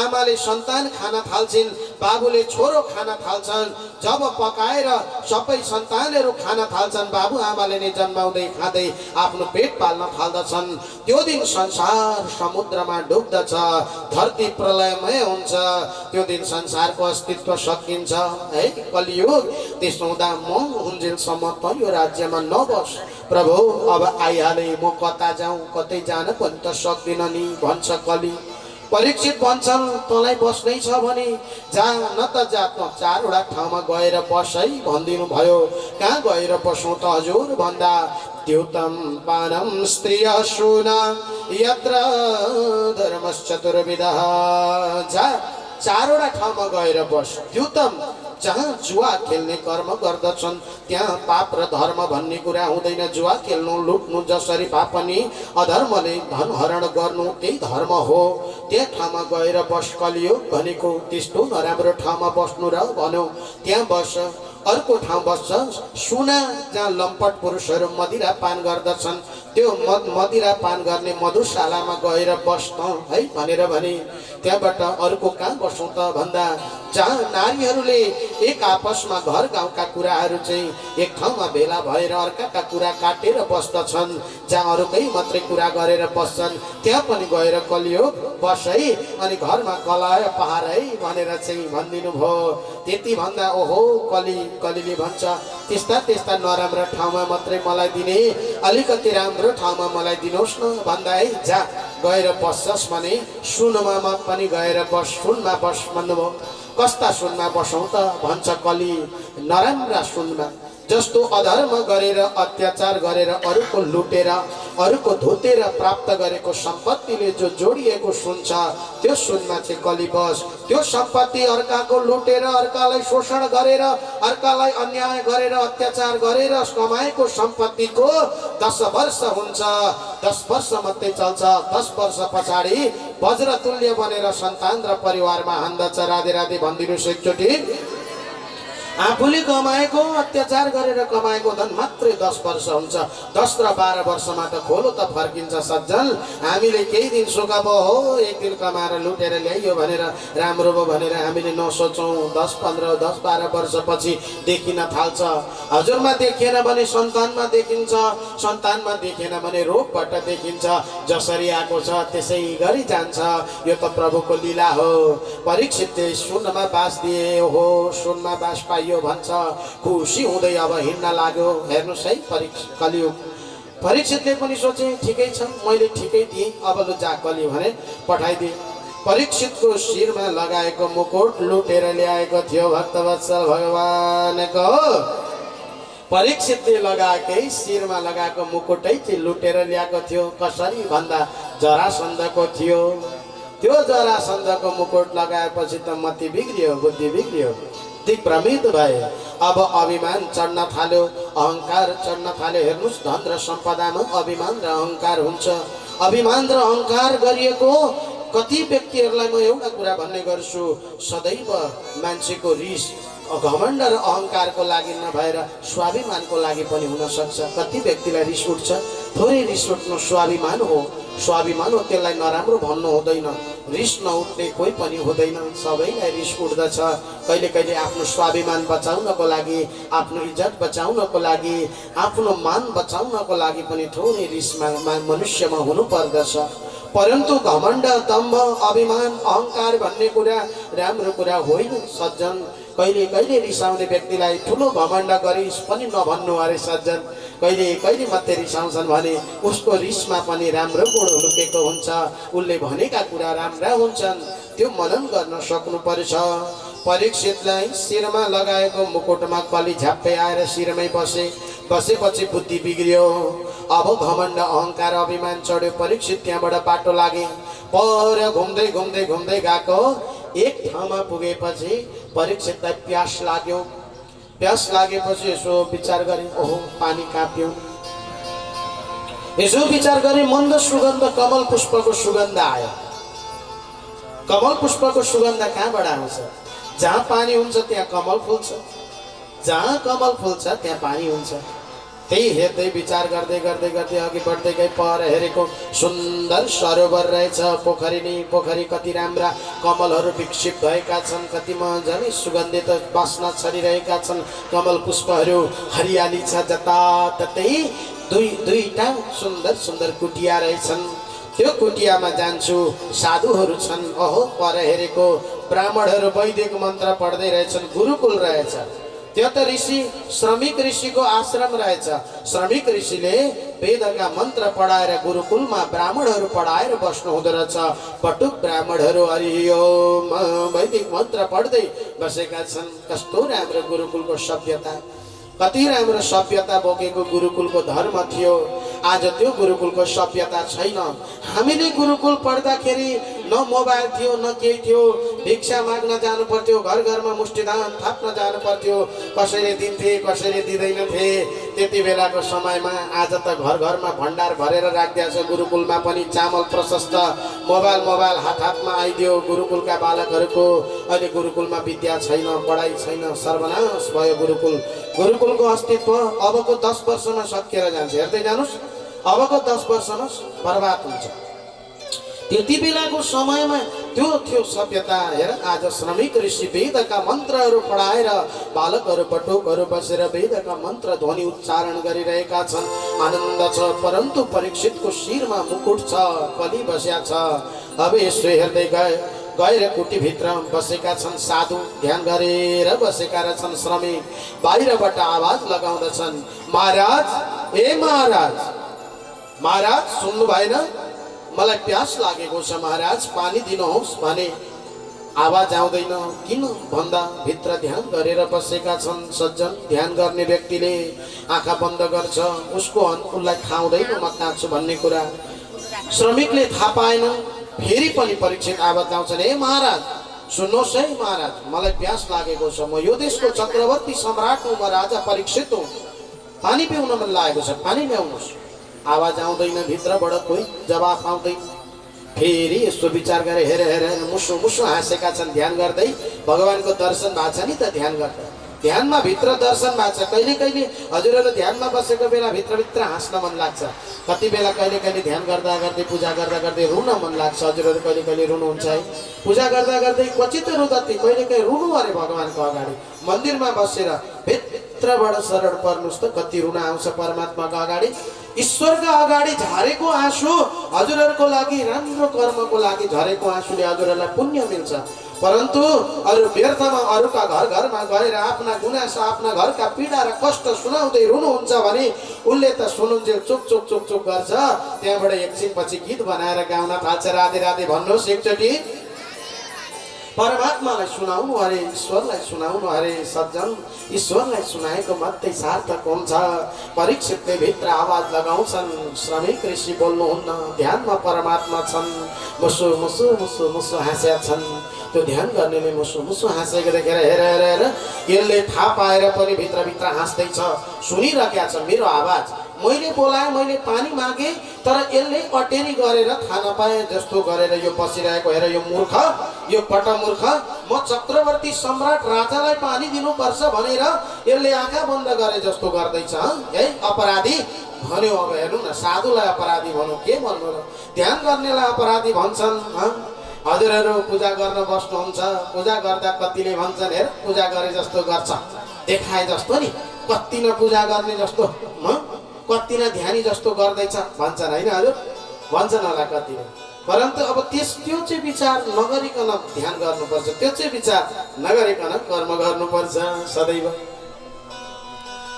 आमाले सन्तान खान थाल्छिन् बाबुले छोरो खान थाल्छन् जब पकाएर सबै सन्तानहरू खान थाल्छन् बाबु आमाले नै जन्माउँदै खाँदै आफ्नो पेट पाल्न थाल्दछन् त्यो दिन संसार समुद्रमा डुब्दछ धरती प्रलयमय हुन्छ त्यो दिन संसारको अस्तित्व सकिन्छ है कलियुग त्यसो हुँदा म हुन्जेलसम्म त यो राज्यमा नबस प्रभु अब आइहाले म कता जाउँ कतै जान पनि त सक्दिन नि भन्छ कलि परीक्षित भन्छन् तँलाई बस्नै छ भने जा न त जा त चारवटा ठाउँमा गएर बस है भनिदिनु भयो कहाँ गएर बसौँ त हजुर भन्दा द्युतम पानम स्त्रिय शूना यत्र धर्मश्चतुर्विधः जा चारवटा ठाउँमा गएर बस द्युतम जहाँ जुवा खेल्ने कर्म गर्दछन् त्यहाँ पाप र धर्म भन्ने कुरा हुँदैन जुवा खेल्नु लुट्नु जसरी पाप पनि अधर्मले धन हरण गर्नु त्यही धर्म हो त्यहाँ ठाउँमा गएर बस कलियुग भनेको त्यस्तो नराम्रो ठाउँमा बस्नु र भन्यो त्यहाँ बस अर्को ठाउँ बस्छ सुना जहाँ लम्पट पुरुषहरू मदिरा पान गर्दछन् त्यो मदिरा पान गर्ने मधुशालामा गएर बस्छौँ है भनेर भने त्यहाँबाट अर्को कहाँ बस्छौँ त भन्दा जहाँ नारीहरूले एक आपसमा घर गाउँका कुराहरू चाहिँ एक ठाउँमा भेला भएर अर्काका कुरा काटेर बस्दछन् जहाँ अरूकै मात्रै कुरा गरेर बस्छन् त्यहाँ पनि गएर कलियुग बस है अनि घरमा कलाय पहाड है भनेर चाहिँ भनिदिनु भयो त्यति भन्दा ओहो कलिले भन्छ त्यस्ता नराम्रो ठाउँमा मात्रै मलाई दिने अलिकति राम्रो ठाउँमा मलाई दिनुहोस् न भन्दा है जा गएर बस्छस् भने सुनमा पनि गएर बस सुनमा बस भन्नुभयो कस्ता सुनमा बसौँ त भन्छ कलि नराम्रा सुनमा जस्तो अधर्म गरेर अत्याचार गरेर अरूको लुटेर अरूको धोतेर प्राप्त गरेको सम्पत्तिले जो जोडिएको सुन छ त्यो सुनमा चाहिँ कलि बस त्यो सम्पत्ति अर्काको लुटेर अर्कालाई शोषण गरेर अर्कालाई अन्याय गरेर अत्याचार गरेर कमाएको सम्पत्तिको 10 वर्ष हुन्छ 10 वर्ष मात्रै चल्छ 10 वर्ष पछाडि वज्र तुल्य बनेर सन्तान र परिवारमा हान्दछ राधे राधे भनिदिनुहोस् एकचोटि आफूले कमाएको अत्याचार गरेर कमाएको धन मात्रै 10 वर्ष हुन्छ 10 र 12 वर्षमा त खोलो त फर्किन्छ सज्जन हामीले केही दिन सुख भयो एक दिन कमाएर लुटेर ल्याइयो भनेर राम्रो भयो भनेर हामीले नसोचौँ 10 15 10 12 वर्षपछि देखिन थाल्छ हजुरमा देखिएन भने सन्तानमा देखिन्छ सन्तानमा देखेन भने रोगबाट देखिन्छ जसरी आएको छ त्यसै गरी जान्छ यो त प्रभुको लीला हो परीक्षितले सुनमा बास दिए हो सुनमा बास यो भन्छ खुसी हुँदै अब हिँड्न लाग्यो हेर्नुहोस् है कलियुग परीक्षितले पनि सोचे ठिकै छ मैले ठिकै दिएँ अब लु जा कलि भने पठाइदिए परीक्षितको शिरमा लगाएको मुकुट लुटेर ल्याएको थियो भक्तवत्सल भगवानको परीक्षितले लगाएकै शिरमा लगाएको मुकुटै चाहिँ लुटेर ल्याएको थियो कसरी भन्दा जरासन्धको थियो त्यो जरासन्धको मुकुट लगाएपछि त मति बिग्रियो बुद्धि बिग्रियो दिग्भ्रमित भए अब अभिमान चढ्न थाल्यो अहंकार चढ्न थाल्यो हेर्नुस् धन र सम्पदामा अभिमान र अहंकार हुन्छ अभिमान र अहंकार गरिएको कति व्यक्तिहरूलाई म एउटा कुरा भन्ने गर्छु सदैव मान्छेको रिस घमण्ड र अहंकारको लागि नभएर स्वाभिमानको लागि पनि हुन सक्छ कति व्यक्तिलाई रिस उठ्छ थोरै रिस उठ्नु स्वाभिमान हो त्यसलाई नराम्रो भन्नु हुँदैन रिस नउठ्ने कोही पनि हुँदैन सबैलाई रिस उठ्दछ कहिले कहिले आफ्नो स्वाभिमान बचाउनको लागि आफ्नो इज्जत बचाउनको लागि आफ्नो मान बचाउनको लागि पनि थोरै रिसमा मनुष्यमा हुनु पर्दछ परन्तु घमण्ड दम्भ अभिमान अहंकार भन्ने कुरा राम्रो कुरा होइन सज्जन कहिले कहिले रिसाउने व्यक्तिलाई ठुलो घमण्ड गरिस पनि नभन्नु अरे सज्जन कहिले मात्रै रिसाउँछन् भने उसको रिसमा पनि राम्रो गुण लुकेको हुन्छ उसले भनेका कुरा राम्रा हुन्छन् त्यो मनन गर्न सक्नु पर्छ परीक्षितलाई शिरमा लगाएको मुकुटमा कलि झ्याप्पै आएर शिरमै बसेपछि बुद्धि बिग्रियो अब घमण्ड अहंकार अभिमान चढ्यो परीक्षित त्यहाँबाट बाटो लागे पर घुम्दै गएको एक ठाउँमा पुगेपछि परीक्षितलाई प्यास लागेपछि यसो विचार गरे ओहो पानी काप्यो यसो विचार गरे मन्द सुगन्ध कमल पुष्पको सुगन्ध आयो कमल पुष्पको सुगन्ध कहाँबाट आउँछ? जहाँ पानी हुन्छ त्यहाँ कमल फुल्छ, जहाँ कमल फुल्छ त्यहाँ पानी हुन्छ। त्यही हेर्दै विचार गर्दै गर्दै गर्दै अघि बढ्दै गए। पर हेरेको सुन्दर सरोवर रहेछ, पोखरी नै पोखरी, कति राम्रा कमलहरू विकसित भएका छन्, कति मजाले सुगन्धित बास्ना छरिरहेका छन् कमल पुष्पहरू। हरियाली छ जताततै। दुईटा सुन्दर सुन्दर कुटिया रहेछन्। त्यो कुटियामा जान्छु, साधुहरू छन्। अहो पर हेरेको ब्राह्मणहरू वैदिक मन्त्र पढ्दै रहेछन्। गुरुकुल रहेछ त्यो त ऋषि श्रमिक ऋषिको आश्रम रहेछ। श्रमिक ऋषिले वेदका मन्त्र पढाएर गुरुकुलमा ब्राह्मणहरू पढाएर बस्नु हुँदो रहेछ। पटुक ब्राह्मणहरू हरिओम वैदिक मन्त्र पढ्दै बसेका छन्। कस्तो राम्रो गुरुकुलको सभ्यता, कति राम्रो सभ्यता बोकेको गुरुकुलको धर्म थियो। आज त्यो गुरुकुलको सभ्यता छैन। हामीले गुरुकुल पढ्दाखेरि न मोबाइल थियो न केही थियो। भिक्षा माग्न जानु पर्थ्यो, घर घरमा मुष्टिदान थाप्न जानु पर्थ्यो। कसैले दिन्थे कसैले दिँदैनथे त्यति बेलाको समयमा। आज त घर घरमा भण्डार भरेर राखिदिएको छ। गुरुकुलमा पनि चामल प्रशस्त, मोबाइल हात हातमा आइदियो गुरुकुलका बालकहरूको। अहिले गुरुकुलमा विद्या छैन, पढाइ छैन, सर्वनाश भयो गुरुकुल। गुरुकुलको अस्तित्व अबको 10 वर्षमा सकिएर जान्छ। हेर्दै जानुस्, अबको 10 वर्षमा बर्बाद हुन्छ। त्यति बेलाको समयमा त्यो थियो सभ्यता। हेर आज श्रमिक ऋषि वेदका मन्त्रहरू पढाएर बालकहरू बटुकहरू बसेर वेदका मन्त्र ध्वनि उच्चारण गरिरहेका छन्। आनन्द छ। परन्तु परीक्षितको शिरमा मुकुट छ, कली बस्या छ। अब यसो हेर्दै गएर कुटीभित्र बसेका छन् साधु, ध्यान गरेर बसेका रहेछन् श्रमिक। बाहिरबाट आवाज लगाउँदछन्, महाराज, ए महाराज, महाराज सुन्नु भएन? मलाई प्यास लागेको छ महाराज, पानी दिनुहोस् भने आवाज आउँदैन। किन भन्दा भित्र ध्यान गरेर बसेका छन् सज्जन। ध्यान गर्ने व्यक्तिले आँखा बन्द गर्छ, उसको उसलाई थाहा हुँदैन म कहाँ छु भन्ने कुरा। श्रमिकले थाहा पाएन। फेरि पनि परीक्षित आवाज आउँछन्, ए महाराज सुन्नुहोस् है महाराज, मलाई प्यास लागेको छ। म यो देशको चक्रवर्ती सम्राट हुँ, म राजा परीक्षित हुँ। पानी पिउन मन लागेको छ, पानी ल्याउनुहोस्। आवाज आउँदैन, भित्रबाट कोही जवाफ आउँदैन। फेरि यस्तो विचार गरे, हेर मुसु मुसु हाँसेका छन् ध्यान गर्दै। भगवानको दर्शन भएको छ नि त ध्यान गर्दा। ध्यानमा भित्र दर्शन भएको छ। कहिले कहिले हजुरहरू ध्यानमा बसेको बेला भित्र हाँस्न मन लाग्छ। कति बेला कहिले कहिले ध्यान गर्दा गर्दै पूजा गर्दा गर्दै रुन मन लाग्छ। हजुरहरू कहिले कहिले रुनुहुन्छ है? पूजा गर्दा गर्दै क्वचित रुँदै कहिले कहिले रुनु अरे भगवानको अगाडि। मन्दिरमा बसेर भित्रबाट शरण पर्नुहोस् त कति रुन आउँछ परमात्माको अगाडि। ईश्वरका अगाडि झरेको आँसु हजुरहरूको लागि, राम्रो कर्मको लागि झरेको आँसुले हजुरहरूलाई पुण्य मिल्छ। परन्तु अरू व्यर्थमा अरूका घर घरमा गएर आफ्ना गुनासा, आफ्ना घरका पीडा र कष्ट सुनाउँदै रुनुहुन्छ भने उसले त सुनुन्जेल चुक चुक चुक चुक गर्छ। त्यहाँबाट एकछिनपछि गीत बनाएर गाउन थाल्छ, राधे राधे भन्नुहोस् एकचोटि। परमात्मालाई सुनाउनु अरे, ईश्वरलाई सुनाउनु अरे सज्जन। ईश्वरलाई सुनाएको मात्रै सार्थक हुन्छ। परीक्षितले भित्र आवाज लगाउँछन्, श्रमिक ऋषि बोल्नुहुन्न, ध्यानमा परमात्मा छन्। मुसु मुसु मुसु मुसु हाँस्या छन्। त्यो ध्यान गर्नेले मुसु मुसु हाँसेको देखेर हेर यसले थाहा पाएर पनि भित्र हाँस्दैछ। सुनिरहेका छ मेरो आवाज। मैले बोलाएँ, मैले पानी मागेँ, तर यसले अटेरी गरेर थाहा नपाए जस्तो गरेर यो बसिरहेको। हेर यो मूर्ख, यो पटमूर्ख। म चक्रवर्ती सम्राट राजालाई पानी दिनुपर्छ भनेर यसले आँखा बन्द गरे जस्तो गर्दैछ। है अपराधी भन्यो। अब हेर्नु न, साधुलाई अपराधी भन्नु के भन्नु र? ध्यान गर्नेलाई अपराधी भन्छन्। हजुरहरू पूजा गर्न बस्नुहुन्छ, पूजा गर्दा कतिले भन्छन् हेर पूजा गरे जस्तो गर्छ, देखाए जस्तो नि, कति न पूजा गर्ने जस्तो, कति न ध्यानी जस्तो गर्दैछ भन्छन् होइन हजुर? भन्छन् होला कतिले। परन्तु अब त्यो चाहिँ विचार नगरिकन ध्यान गर्नुपर्छ, त्यो चाहिँ विचार नगरिकन कर्म गर्नुपर्छ सदैव।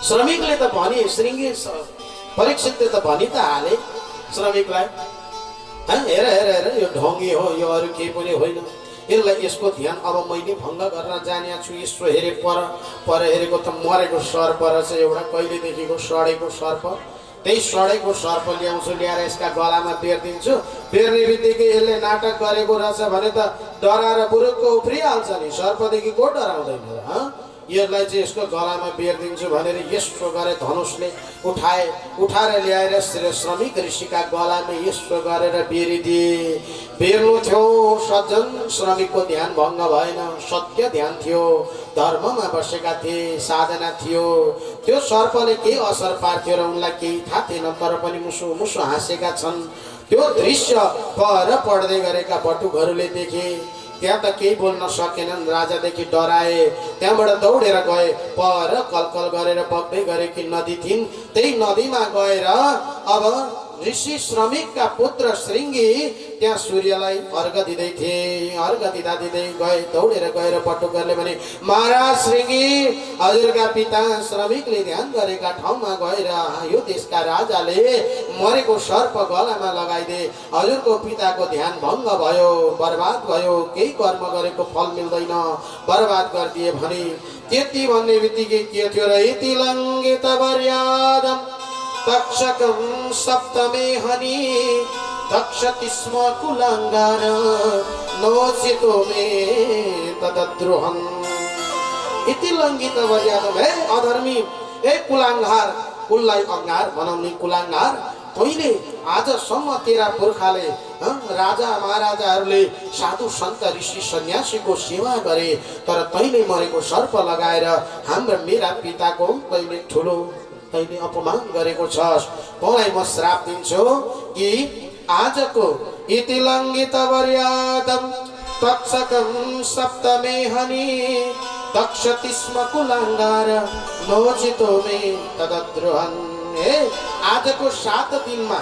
श्रमिकले त भने, श्रृङ्गी परीक्षितले त भनि त हाले श्रमिकलाई, हेर यो ढोंगी हो, यो अरू केही पनि होइन। यसलाई यसको ध्यान अब मैले भङ्ग गर्न जाने छु। यसो हेरे पर हेरेको त मरेको सर्प रहेछ एउटा, कहिलेदेखिको सडेको सर्प। त्यही सडेको सर्प ल्याउँछु, ल्याएर यसका गलामा बेरिदिन्छु। बेर्ने बित्तिकै यसले नाटक गरेको रहेछ भने त डराएर बुरुकको उफ्रिहाल्छ नि। सर्पदेखि को डराउँदैन र? यसलाई चाहिँ यसको गलामा बेर्दिन्छु भनेर यसो गरे धनुषले उठाएर ल्याएर श्रमिक ऋषिका गलामा यसो गरेर बेरिदिए। बेर्नु थियो सज्जन श्रमिकको ध्यान भङ्ग भएन, सत्य ध्यान थियो, धर्ममा बसेका थिए, साधना थियो। त्यो सर्पले केही असर पार्थ्यो र उनलाई केही थाहा थिएन, तर पनि मुसु मुसु हाँसेका छन्। त्यो दृश्य पर पढ्दै गरेका बटुकहरूले देखे। त्यहाँ त केही बोल्न सकेनन्, राजादेखि डराए। त्यहाँबाट दौडेर गए, पर कलकल गरेर बग्दै गरेकी नदी थिइन्। त्यही नदीमा गएर अब ऋषि श्रमिकका पुत्र श्रृंगी त्यहाँ सूर्यलाई अर्घ दिँदै थिए। अर्घ दिँदा दिँदै गए, दौडेर गएर बटुकरले भने, महाराज श्रृंगी, हजुरका पिता श्रमिकले ध्यान गरेका ठाउँमा गएर यो देशका राजाले मरेको सर्प गलामा लगाइदे, हजुरको पिताको ध्यान भङ्ग भयो, बर्बाद भयो, केही कर्म गरेको फल मिल्दैन, बर्बाद गरिदिए भने। त्यति भन्ने बित्तिकै के थियो र, इति लङ्घित मर्यादम तक्षकं सप्तमे हनि तक्षति स्म कुलाङ्गार नोचितो मे तद्द्रोहम्। इति लङ्घित मर्यादम, हे अधर्मी, हे कुलाङ्गार, कुललाई अङ्गार बनाउने कुलाङ्गार, तैँले आजसम्म तेरा पुर्खाले राजा महाराजाहरूले साधु सन्त ऋषि सन्यासीको सेवा गरे, तर तैँले मरेको सर्प लगाएर हाम्रा मेरा पिताको तैँले अपमान गरेको छस्। तँलाई म श्राप दिन्छु कि आजको इति लङ्घित मर्यादम तक्षकं सप्तमे हनि तक्षति स्म कुलाङ्गार नोचितो मे तद्द्रोहम्। आजको 7 दिनमा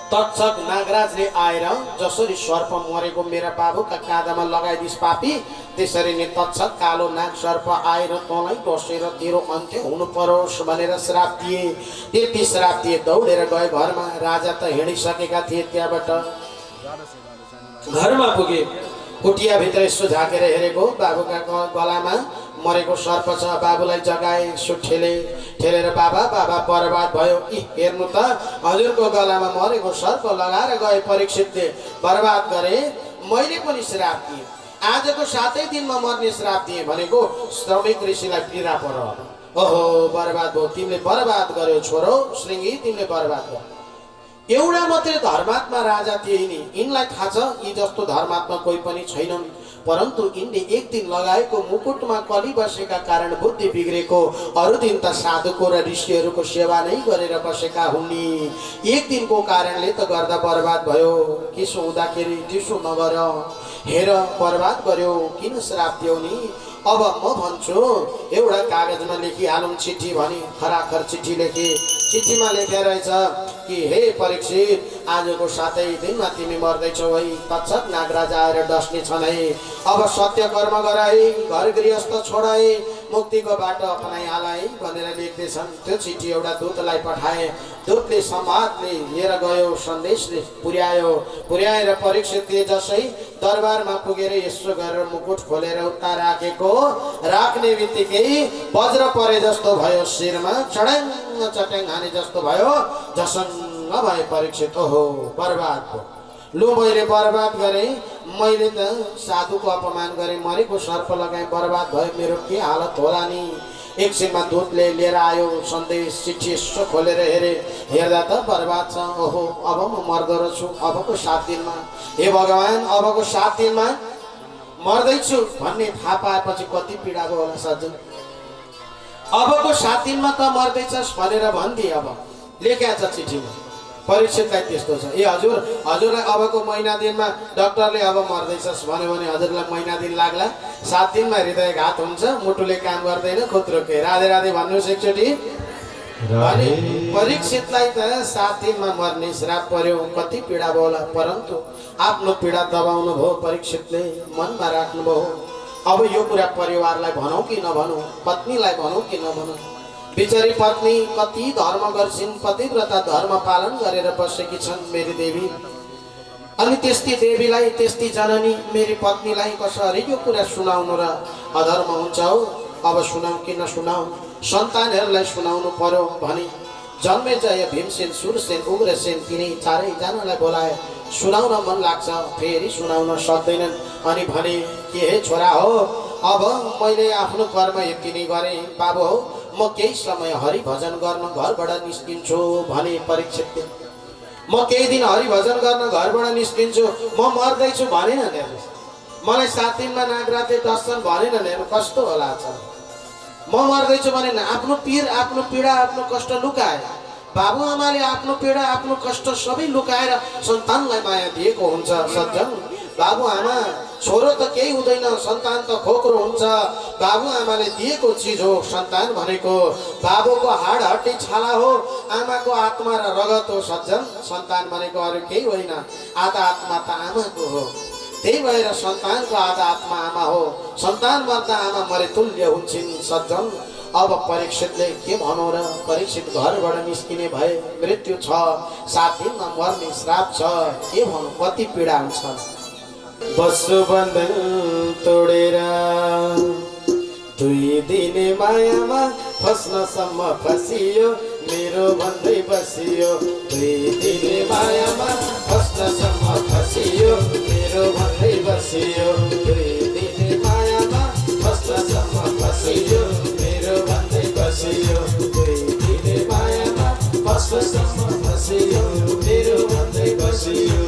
तक्षक नागराजले आएर जसरी सर्प मरेको मेरा बाबुका काँधमा लगाइदिस पापी, त्यसरी नै तक्षक कालो नाग सर्प आएर तँलाई बसेर तेरो अन्त्य हुनु परोस् भनेर श्राप दिए। त्यति श्राप दिए, दौडेर गए घरमा। राजा त हिँडिसकेका थिए। त्यहाँबाट घरमा पुगे, कुटियाभित्र यसो झाकेर हेरेको, बाबुका गलामा मरेको सर्प छ। बाबुलाई जगाए, यसो ठेलेर बाबा बर्बाद भयो। हेर्नु त, हजुरको गलामा मरेको सर्प लगाएर गए परीक्षितले, बर्बाद गरे। मैले पनि श्राप दिएँ, आजको 7 दिनमा मर्ने श्राप दिएँ भनेको श्रमिक ऋषिलाई पीडा पर्यो। ओहो, बर्बाद भयो, तिमीले बर्बाद गर्यो छोरो श्रृंगी, तिमीले बर्बाद गर्यो। एउटा मात्रै धर्मात्मा राजा थिए नि, यिनलाई थाहा छ यी जस्तो धर्मात्मा कोही पनि छैनन्। परन्तु यिनले एक दिन लगाएको मुकुटमा कली बसेका कारण बुद्धि बिग्रेको, अरू दिन त साधुको र ऋषिहरूको सेवा नै गरेर बसेका हुन्। एक दिनको कारणले त गर्दा बर्बाद भयो। त्यसो हुँदाखेरि त्यसो नगर, हेर बर्बाद गर्यो, किन श्राप दियो नि। अब म भन्छु, एउटा कागजमा लेखिहालौँ चिठी भनी खराखर चिठी लेखे। चिठीमा लेखेर रहेछ कि हे परीक्षित, आजको 7 दिनमा तिमी मर्दैछौ है। तक्षक नागराज आएर डस्ने छन् है। अब सत्य कर्म गराए, घर गृहस्थ छोडाए, मुक्तिको बाटो अपनाइहाल है भनेर लेख्दैछन्। त्यो चिठी एउटा दूतलाई पठाए। दूतले संवादले लिएर गयो, सन्देशले पुर्याएर परीक्षितले जसै दरबारमा पुगेर यसो गरेर मुकुट खोलेर उता राख्ने बित्तिकै वज्र परे जस्तो भयो, शिरमा चट्याङ हाने जस्तो भयो, झसङ्ग भए परीक्षित। ओहो, बर्बाद भयो। लु, मैले बर्बाद गरेँ, मैले त साधुको अपमान गरेँ, मरेको सर्प लगाएँ, बर्बाद भयो, मेरो के हालत होला नि। एकछिनमा दूतले लिएर आयो सन्देश, चिठी यसो खोलेर हेर्दा त बर्बाद छ। ओहो, अब म मर्दो रहेछु, अबको 7 दिनमा, हे भगवान्, अबको 7 दिनमा मर्दैछु भन्ने थाहा पाएपछि कति पीडा भयो होला सज्जन। अबको 7 दिनमा त मर्दैछस् भनेर भनिदिए। अब लेख्या छ चिठीमा, परीक्षितलाई त्यस्तो छ। ए हजुरलाई अबको महिना दिनमा डाक्टरले अब मर्दैछस् भन्यो भने हजुरलाई महिना दिन लाग्ला, 7 दिनमा हृदयघात हुन्छ, मुटुले काम गर्दैन, खुत्रुके। राधे राधे भन्नुहोस् एकचोटि। अनि परीक्षितलाई त 7 दिनमा मर्ने श्राप पर्यो, कति पीडा भयो होला। परन्तु आफ्नो पीडा दबाउनु भयो परीक्षितले, मनमा राख्नुभयो। अब यो कुरा परिवारलाई भनौँ कि नभनौँ, पत्नीलाई भनौँ कि नभनौँ। बिचारी पत्नी कति धर्म गर्छिन्, पतिव्रता धर्म पालन गरेर बसेकी छन् मेरी देवी। अनि त्यस्ती देवीलाई, त्यस्ती जननी मेरी पत्नीलाई कसरी यो कुरा सुनाउनु र अधर्म हुन्छ हो। अब सुनाऊ कि नसुनाऊ, सन्तानहरूलाई सुनाउनु पर्यो भने जन्मेजय, भीमसेन, सुरसेन, उग्रसेन तिनै 4जनालाई बोलाए। सुनाउन मन लाग्छ, फेरि सुनाउन सक्दैनन्। अनि भने के हे छोरा हो, अब मैले आफ्नो कर्म यति नै गरेँ बाबु हो, म केही समय हरि भजन गर्न घरबाट निस्किन्छु भने परीक्षितले। म केही दिन हरि भजन गर्न घरबाट निस्किन्छु, म मर्दैछु भनेन हेर्नुहोस्। मलाई 7 दिनमा नागराते दर्शन भनेन हेर्नु, कस्तो होला छ। म मर्दैछु भने आफ्नो पीर, आफ्नो पीडा, आफ्नो कष्ट लुकाए। बाबु आमाले आफ्नो पीडा, आफ्नो कष्ट सबै लुकाएर सन्तानलाई माया दिएको हुन्छ सज्जन। बाबु आमा छोरो त केही हुँदैन, सन्तान त खोक्रो हुन्छ। बाबु आमाले दिएको चिज हो सन्तान भनेको। बाबुको हाड हड्डी छाला हो, आमाको आत्मा र रगत हो सज्जन। सन्तान भनेको अरू केही होइन, आधा आत्मा त आमाको हो। त्यही भएर सन्तानको आधा आत्मा आमा हो। सन्तान मर्दा आमा मरे तुल्य हुन्छन् सज्जन। अब परीक्षितले के भनौँ र, परीक्षित घरबाट निस्किने भए मृत्यु छ, 7 दिनमा मर्ने श्राप छ, के भनौँ, कति पीडा हुन्छ। बस्नु बन्धन तोडेर 2 दिने मायामा फस्नसम्म फसियो, मेरो भन्दै बसियो। 2 दिने मायामा फस्नसम्म फसियो, मेरो भन्दै बसियो। 2 दिने मायामा फस्नसम्म फसियो, मेरो भन्दै बसियो। 2 दिने मायामा फस्नसम्म फसियो, मेरो भन्दै बसियो।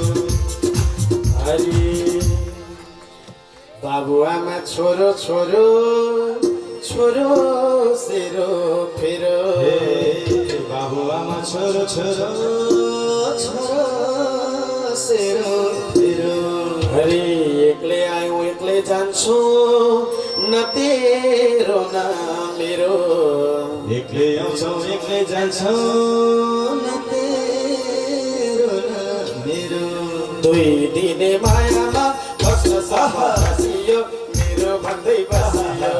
हरि बाबु आमा छोरो छोरो छोरो सेरो फेरो, बाबु आमा छोरो छोरो छोरो सेरो फेरो। हरि एक्लै आयौँ एक्लै जान्छौँ, न तेरो न मेरो। एक्लै आउँछौँ एक्लै जान्छौँ, न तेरो न मेरो। 2 दिने मायामा फस्नसम्म फसियो, मेरो भन्दै बसियो।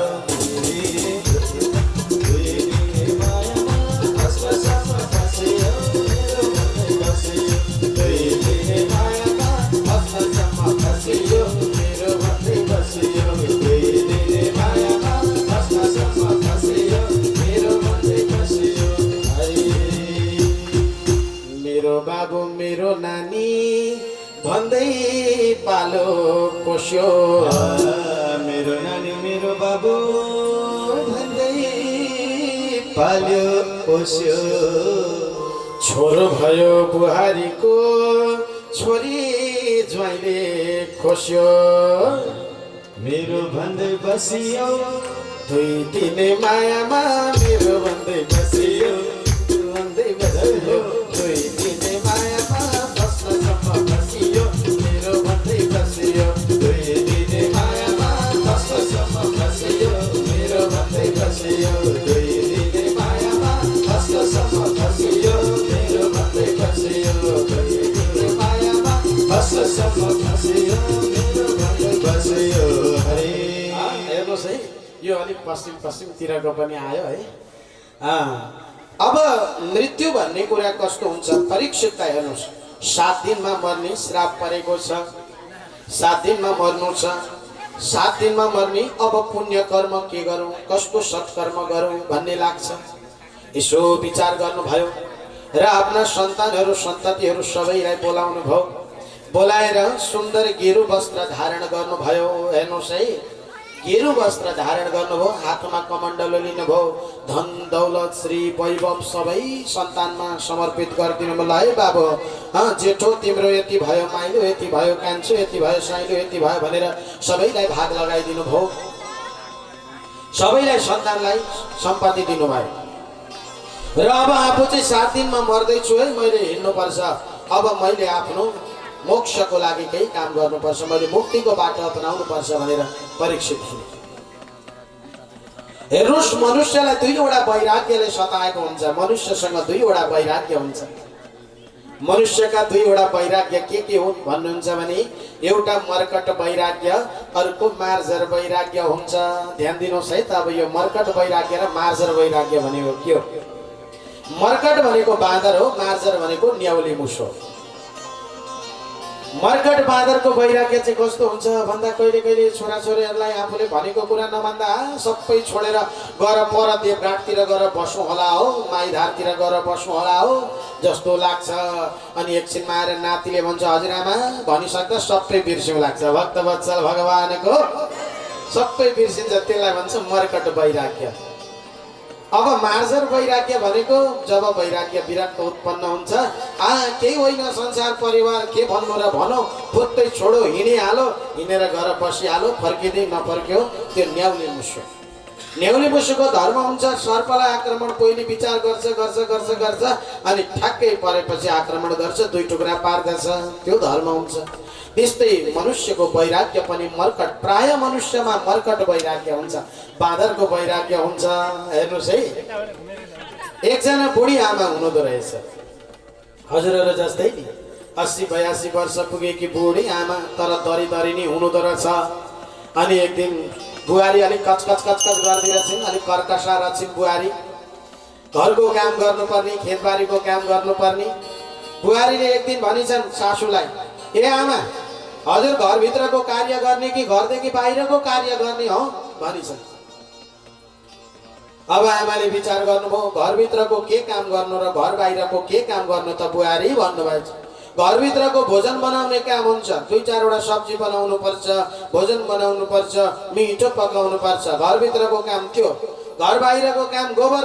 2 दिने मायामा फस्नसम्म फसियो, मेरो भन्दै बसियो। 2 दिने मायामा फस्नसम्म फसियो, मेरो भन्दै बसियो। 2 दिने मायामा फस्नसम्म फसियो, मेरो भन्दै बसियो। मेरो बाबु मेरो नानी भन्दै पालो पोस्यो, मेरो नानी मेरो बाबु भन्दै पाल्यो पोस्यो। छोरो भयो बुहारीको, छोरी ज्वाइँले खोस्यो, मेरो भन्दै बसियो। 2 दिने मायामा मेरो भन्दै बसियो, भन्दै बसियो। 2 दिने मायामा फस्नसम्म फसियो, मेरो भन्दै बसियो। 2 दिने मायामा फस्नसम्म फसियो, मेरो भन्दै बसियो। 2 दिने मायामा फस्नसम्म फसियो, मेरो भन्दै बसियो। 2 दिने मायामा फस्नसम्म फसियो, मेरो भन्दै बसियो। हरे हेर्नुहोस् है, यो अलिक पश्चिमतिरको पनि आयो है। अब मृत्यु भन्ने कुरा कस्तो हुन्छ, परीक्षितलाई हेर्नुहोस्। 7 दिनमा मर्ने श्राप परेको छ, 7 दिनमा मर्नु छ, 7 दिनमा मर्ने। अब पुण्य कर्म के गरौँ, कस्तो सत्कर्म गरौँ भन्ने लाग्छ। यसो विचार गर्नुभयो र आफ्ना सन्तानहरू सन्ततिहरू सबैलाई बोलाउनु भयो। बोलाएर सुन्दर गेरु वस्त्र धारण गर्नुभयो। हेर्नुहोस् है, गेरु वस्त्र धारण गर्नुभयो, हातमा कमण्डलो लिनुभयो। धन दौलत श्री वैभव सबै सन्तानमा समर्पित गरिदिनु भयो। है बाबु, जेठो तिम्रो यति भयो, माइलो यति भयो, कान्छो यति भयो, साइलो यति भयो भनेर सबैलाई भाग लगाइदिनु भयो। सबैलाई सन्तानलाई सम्पत्ति दिनुभयो। र अब आफू चाहिँ 7 दिनमा मर्दैछु है, मैले हिँड्नुपर्छ। अब मैले आफ्नो मोक्षको लागि केही काम गर्नुपर्छ, मैले मुक्तिको बाटो अपनाउनु पर्छ भनेर परीक्षित थिए। हेर्नुहोस्, मनुष्यलाई 2वटा वैराग्यले सताएको हुन्छ। मनुष्यसँग 2वटा वैराग्य हुन्छ। मनुष्यका 2वटा वैराग्य के हुन् भन्नुहुन्छ भने, एउटा मर्कट वैराग्य, अर्को मार्जर वैराग्य हुन्छ। ध्यान दिनुहोस् है त। अब यो मर्कट वैराग्य र मार्जर वैराग्य भनेको के हो? मर्कट भनेको बाँदर हो, मार्जर भनेको न्याउली मुसो। मर्कट बाँदरको वैराग्य चाहिँ कस्तो हुन्छ भन्दा, कहिले कहिले छोराछोरीहरूलाई आफूले भनेको कुरा नभन्दा सबै छोडेर गएर पर देवघाटतिर गएर बस्नु होला हो, माइधारतिर गएर बस्नु होला हो जस्तो लाग्छ। अनि एकछिनमा आएर नातिले भन्छ, हजुरआमा भनिसक्दा सबै बिर्स्यौँ लाग्छ। भक्तवत्सल भगवानको सबै बिर्सिन्छ, त्यसलाई भन्छ मर्कट वैराग्य। अब मार्जर वैराग्य भनेको जब वैराग्य विराटको उत्पन्न हुन्छ, केही होइन संसार परिवार के भन्नु र भनौ, फुत्तै छोडो, हिँडिहालो, हिँडेर घर बसिहालो, फर्किँदै नफर्क्यो, त्यो न्याउली मुसो। न्याउली मुसोको धर्म हुन्छ सर्पलाई आक्रमण पहिले विचार गर्छ गर्छ गर्छ गर्छ अनि ठ्याक्कै परेपछि आक्रमण गर्छ, दुई टुक्रा पार्दछ, त्यो धर्म हुन्छ। त्यस्तै मनुष्यको वैराग्य पनि मर्कट, प्राय मनुष्यमा मर्कट वैराग्य हुन्छ, बाँदरको वैराग्य हुन्छ। हेर्नुहोस् है, एकजना बुढी आमा हुनुहुँदो रहेछ, हजुरहरू जस्तै नि 80-82 वर्ष पुगेकी बुढी आमा, तर दरी दरी नै हुनुहुँदो रहेछ। अनि एक दिन बुहारी अलिक कचकच कचकच गरिदिरहेछन्, अलिक कर्कसा रहेछन् बुहारी, घरको काम गर्नुपर्ने, खेतबारीको काम गर्नुपर्ने। बुहारीले एक दिन भनिन्छन् सासूलाई, ए आमा, हजुर घरभित्रको कार्य गर्ने कि घरदेखि बाहिरको कार्य गर्ने हो भनिन्छन्। अब आमाले विचार गर्नुभयो, घरभित्रको के काम गर्नु र घर बाहिरको के काम गर्नु त बुहारी भन्नुभएछ। घरभित्रको भोजन बनाउने काम हुन्छ, 2-4 वटा सब्जी बनाउनु पर्छ, भोजन बनाउनु पर्छ, मिठो पकाउनु पर्छ, घरभित्रको काम त्यो। घर बाहिरको काम गोबर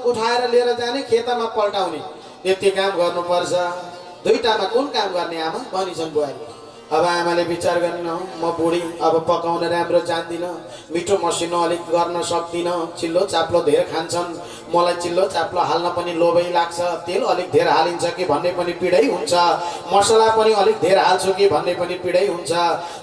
उठाएर लिएर जाने, खेतमा पल्टाउने, त्यति काम गर्नुपर्छ। दुईटामा कुन काम गर्ने आमा भनिन्छन् बुहारी। अब आमाले विचार गर्न, म बुढी, अब पकाउन राम्रो जान्दिनँ, मिठो मसिनो अलिक गर्न सक्दिनँ, चिल्लो चाप्लो धेरै खान्छन्, मलाई चिल्लो चाप्लो हाल्न पनि लोभै लाग्छ, तेल अलिक धेरै हालिन्छ कि भन्ने पनि पीडै हुन्छ, मसला पनि अलिक धेरै हाल्छु कि भन्ने पनि पीडै हुन्छ,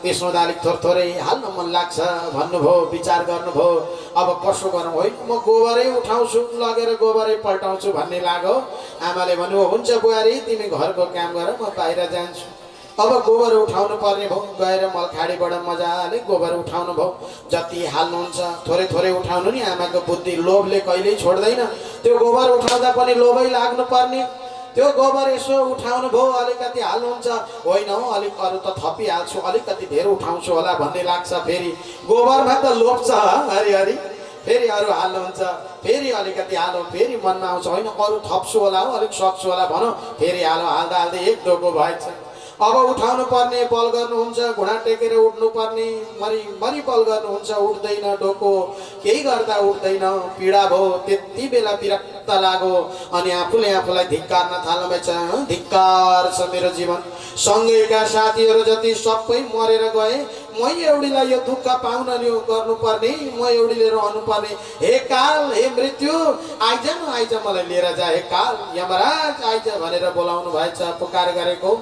त्यसमा त अलिक थोरै हाल्न मन लाग्छ भन्नुभयो, विचार गर्नुभयो। अब कसो गरौँ, होइन म गोबरै उठाउँछु, लगेर गोबरै पल्टाउँछु भन्ने लाग्यो। आमाले भन्नुभयो, हुन्छ बुहारी, तिमी घरको काम गर, म बाहिर जान्छु। अब गोबर उठाउनु पर्ने भयो, गएर मलखाडीबाट मजाले गोबर उठाउनु भयो, जति हाल्नुहुन्छ थोरै थोरै उठाउनु नि। आमाको बुद्धि लोभले कहिल्यै छोड्दैन, त्यो गोबर उठाउँदा पनि लोभै लाग्नु पर्ने। त्यो गोबर यसो उठाउनु भयो, अलिकति हाल्नुहुन्छ, होइन हो अलिक अरू त थपिहाल्छु, अलिकति धेरै उठाउँछु होला भन्ने लाग्छ। फेरि गोबरमा त लोभ छ हरिहरि, फेरि अरू हाल्नुहुन्छ, फेरि अलिकति हालो, फेरि मनमा आउँछ, होइन अरू थप्छु होला हो, अलिक सक्छु होला भनौँ, फेरि हालो, हाल्दा हाल्दै एक डोको भएछ। अब उठाउनु पर्ने, बल गर्नुहुन्छ, घुँडा टेकेर उठ्नु पर्ने, मरी बल गर्नुहुन्छ, उठ्दैन डोको, केही गर्दा उठ्दैन, पीडा भयो। त्यति बेला विरक्त लाग्यो अनि आफूले आफूलाई धिक्कार्न थाल्नुभएछ, धिक्कार छ मेरो जीवन, सँगैका साथीहरू जति सबै मरेर गए, म एउटीलाई यो दुःख पाउन नि गर्नुपर्ने, म एउटीले रहनु पर्ने। हे काल, हे मृत्यु, आइज न, आइज मलाई लिएर जा, हे काल यमराज आइज भनेर बोलाउनु भएछ, पुकार गरेको।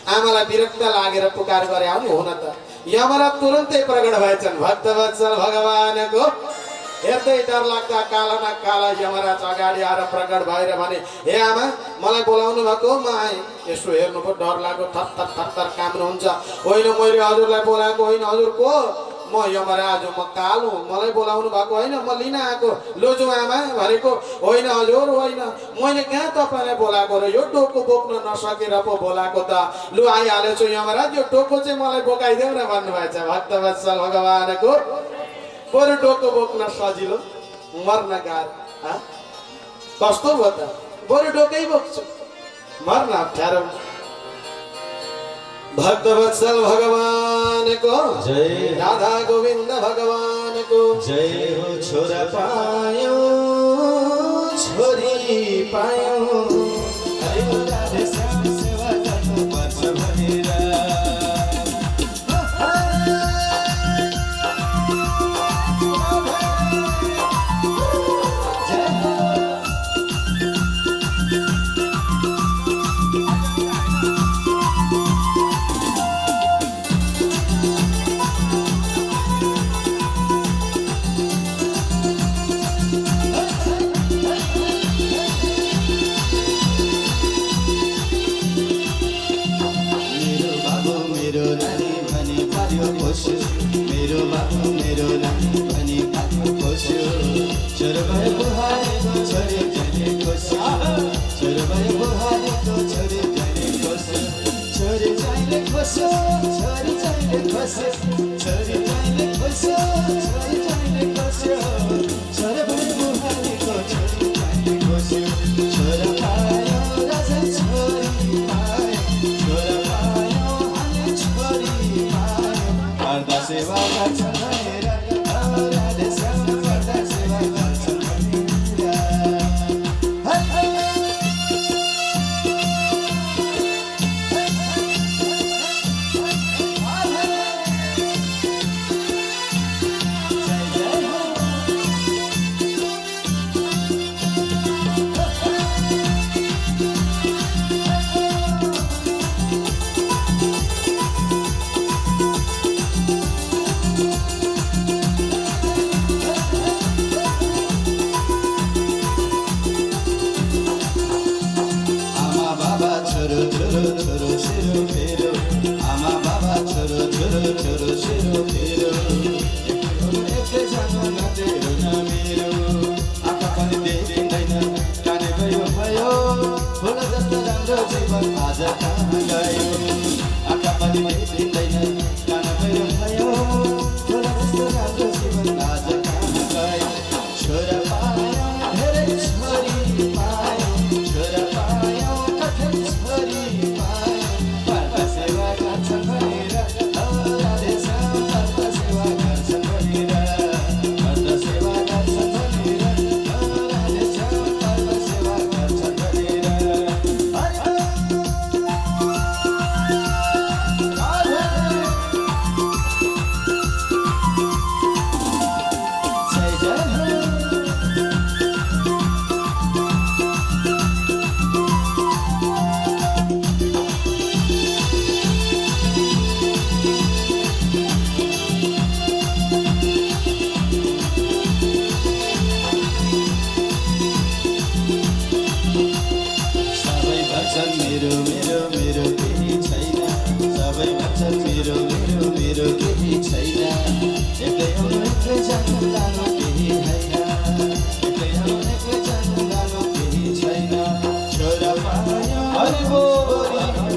आमालाई विरक्त लागेर पुकार गरे हो नि, हुन त यमराज तुरन्तै प्रकट भएछन्। भक्तवत्सल भगवानको हेर्दै डर लाग्दा काला न काला यमराज अगाडि आएर प्रकट भएर भने, हे आमा, मलाई बोलाउनु भएको, म आएँ। यसो हेर्नु पो डर लाग्यो, थर थर थर थर काम्नुहुन्छ। होइन मैले हजुरलाई बोलाएको होइन, हजुर को? म यमराज, म कालो, मलाई बोलाउनु भएको होइन, म लिन आएको। लोजु आमा भनेको, होइन हजुर होइन, मैले कहाँ तपाईँलाई बोलाएको र यो टोको बोक्न नसकेर पो बोलाएको त। लु आइहालेछु यमराज, यो टोको चाहिँ मलाई बोकाइदेऊ न भन्नुभएछ। भक्तवत्सल भगवानको बरु टोको बोक्न सजिलो, मर्न गाह्रो। कस्तो भयो त, बरु टोकै बोक्छु, मर्न अप्ठ्यारो। भक्तवत्सल भगवानको जय, राधा गोविन्द भगवानको जय हो। छोरा पायो, छोरी पायो, राधे श्याम सेवा गर्नुपर्छ भनेर। छोरो सेरो मेरो आमा बाबा छोरो छोरो छोरो सेरो मेरो एकै जानु नतेरो न मेरो आँखा पनि देखिँदैन काने गयो भयो फुल जस्तो राम्रो जीवन आज कहाँ गयो आँखा पनि देखिँदैन काने गयो भयो फुल जस्तो राम्रो जीवन आज कहाँ गयो छोरा पायो धेरै छोरी पायो छोरा पायो कठिन छोरी पायो पर्दा सेवा गर्छन् भनेर पर्दा सेवा गर्छन् भनेर पर्दा सेवा गर्छन् भनेर पर्दा सेवा गर्छन् भनेर जय जय हो सबै भन्छन् मेरो मेरो मेरो केही छैन सबै भन्छन् मेरो मेरो मेरो केही छैन एक्लै हुनु एक्लै जानु लानु केही होइन एक्लै हुनु एक्लै जानु लानु केही छैन छोरा पायो छोरी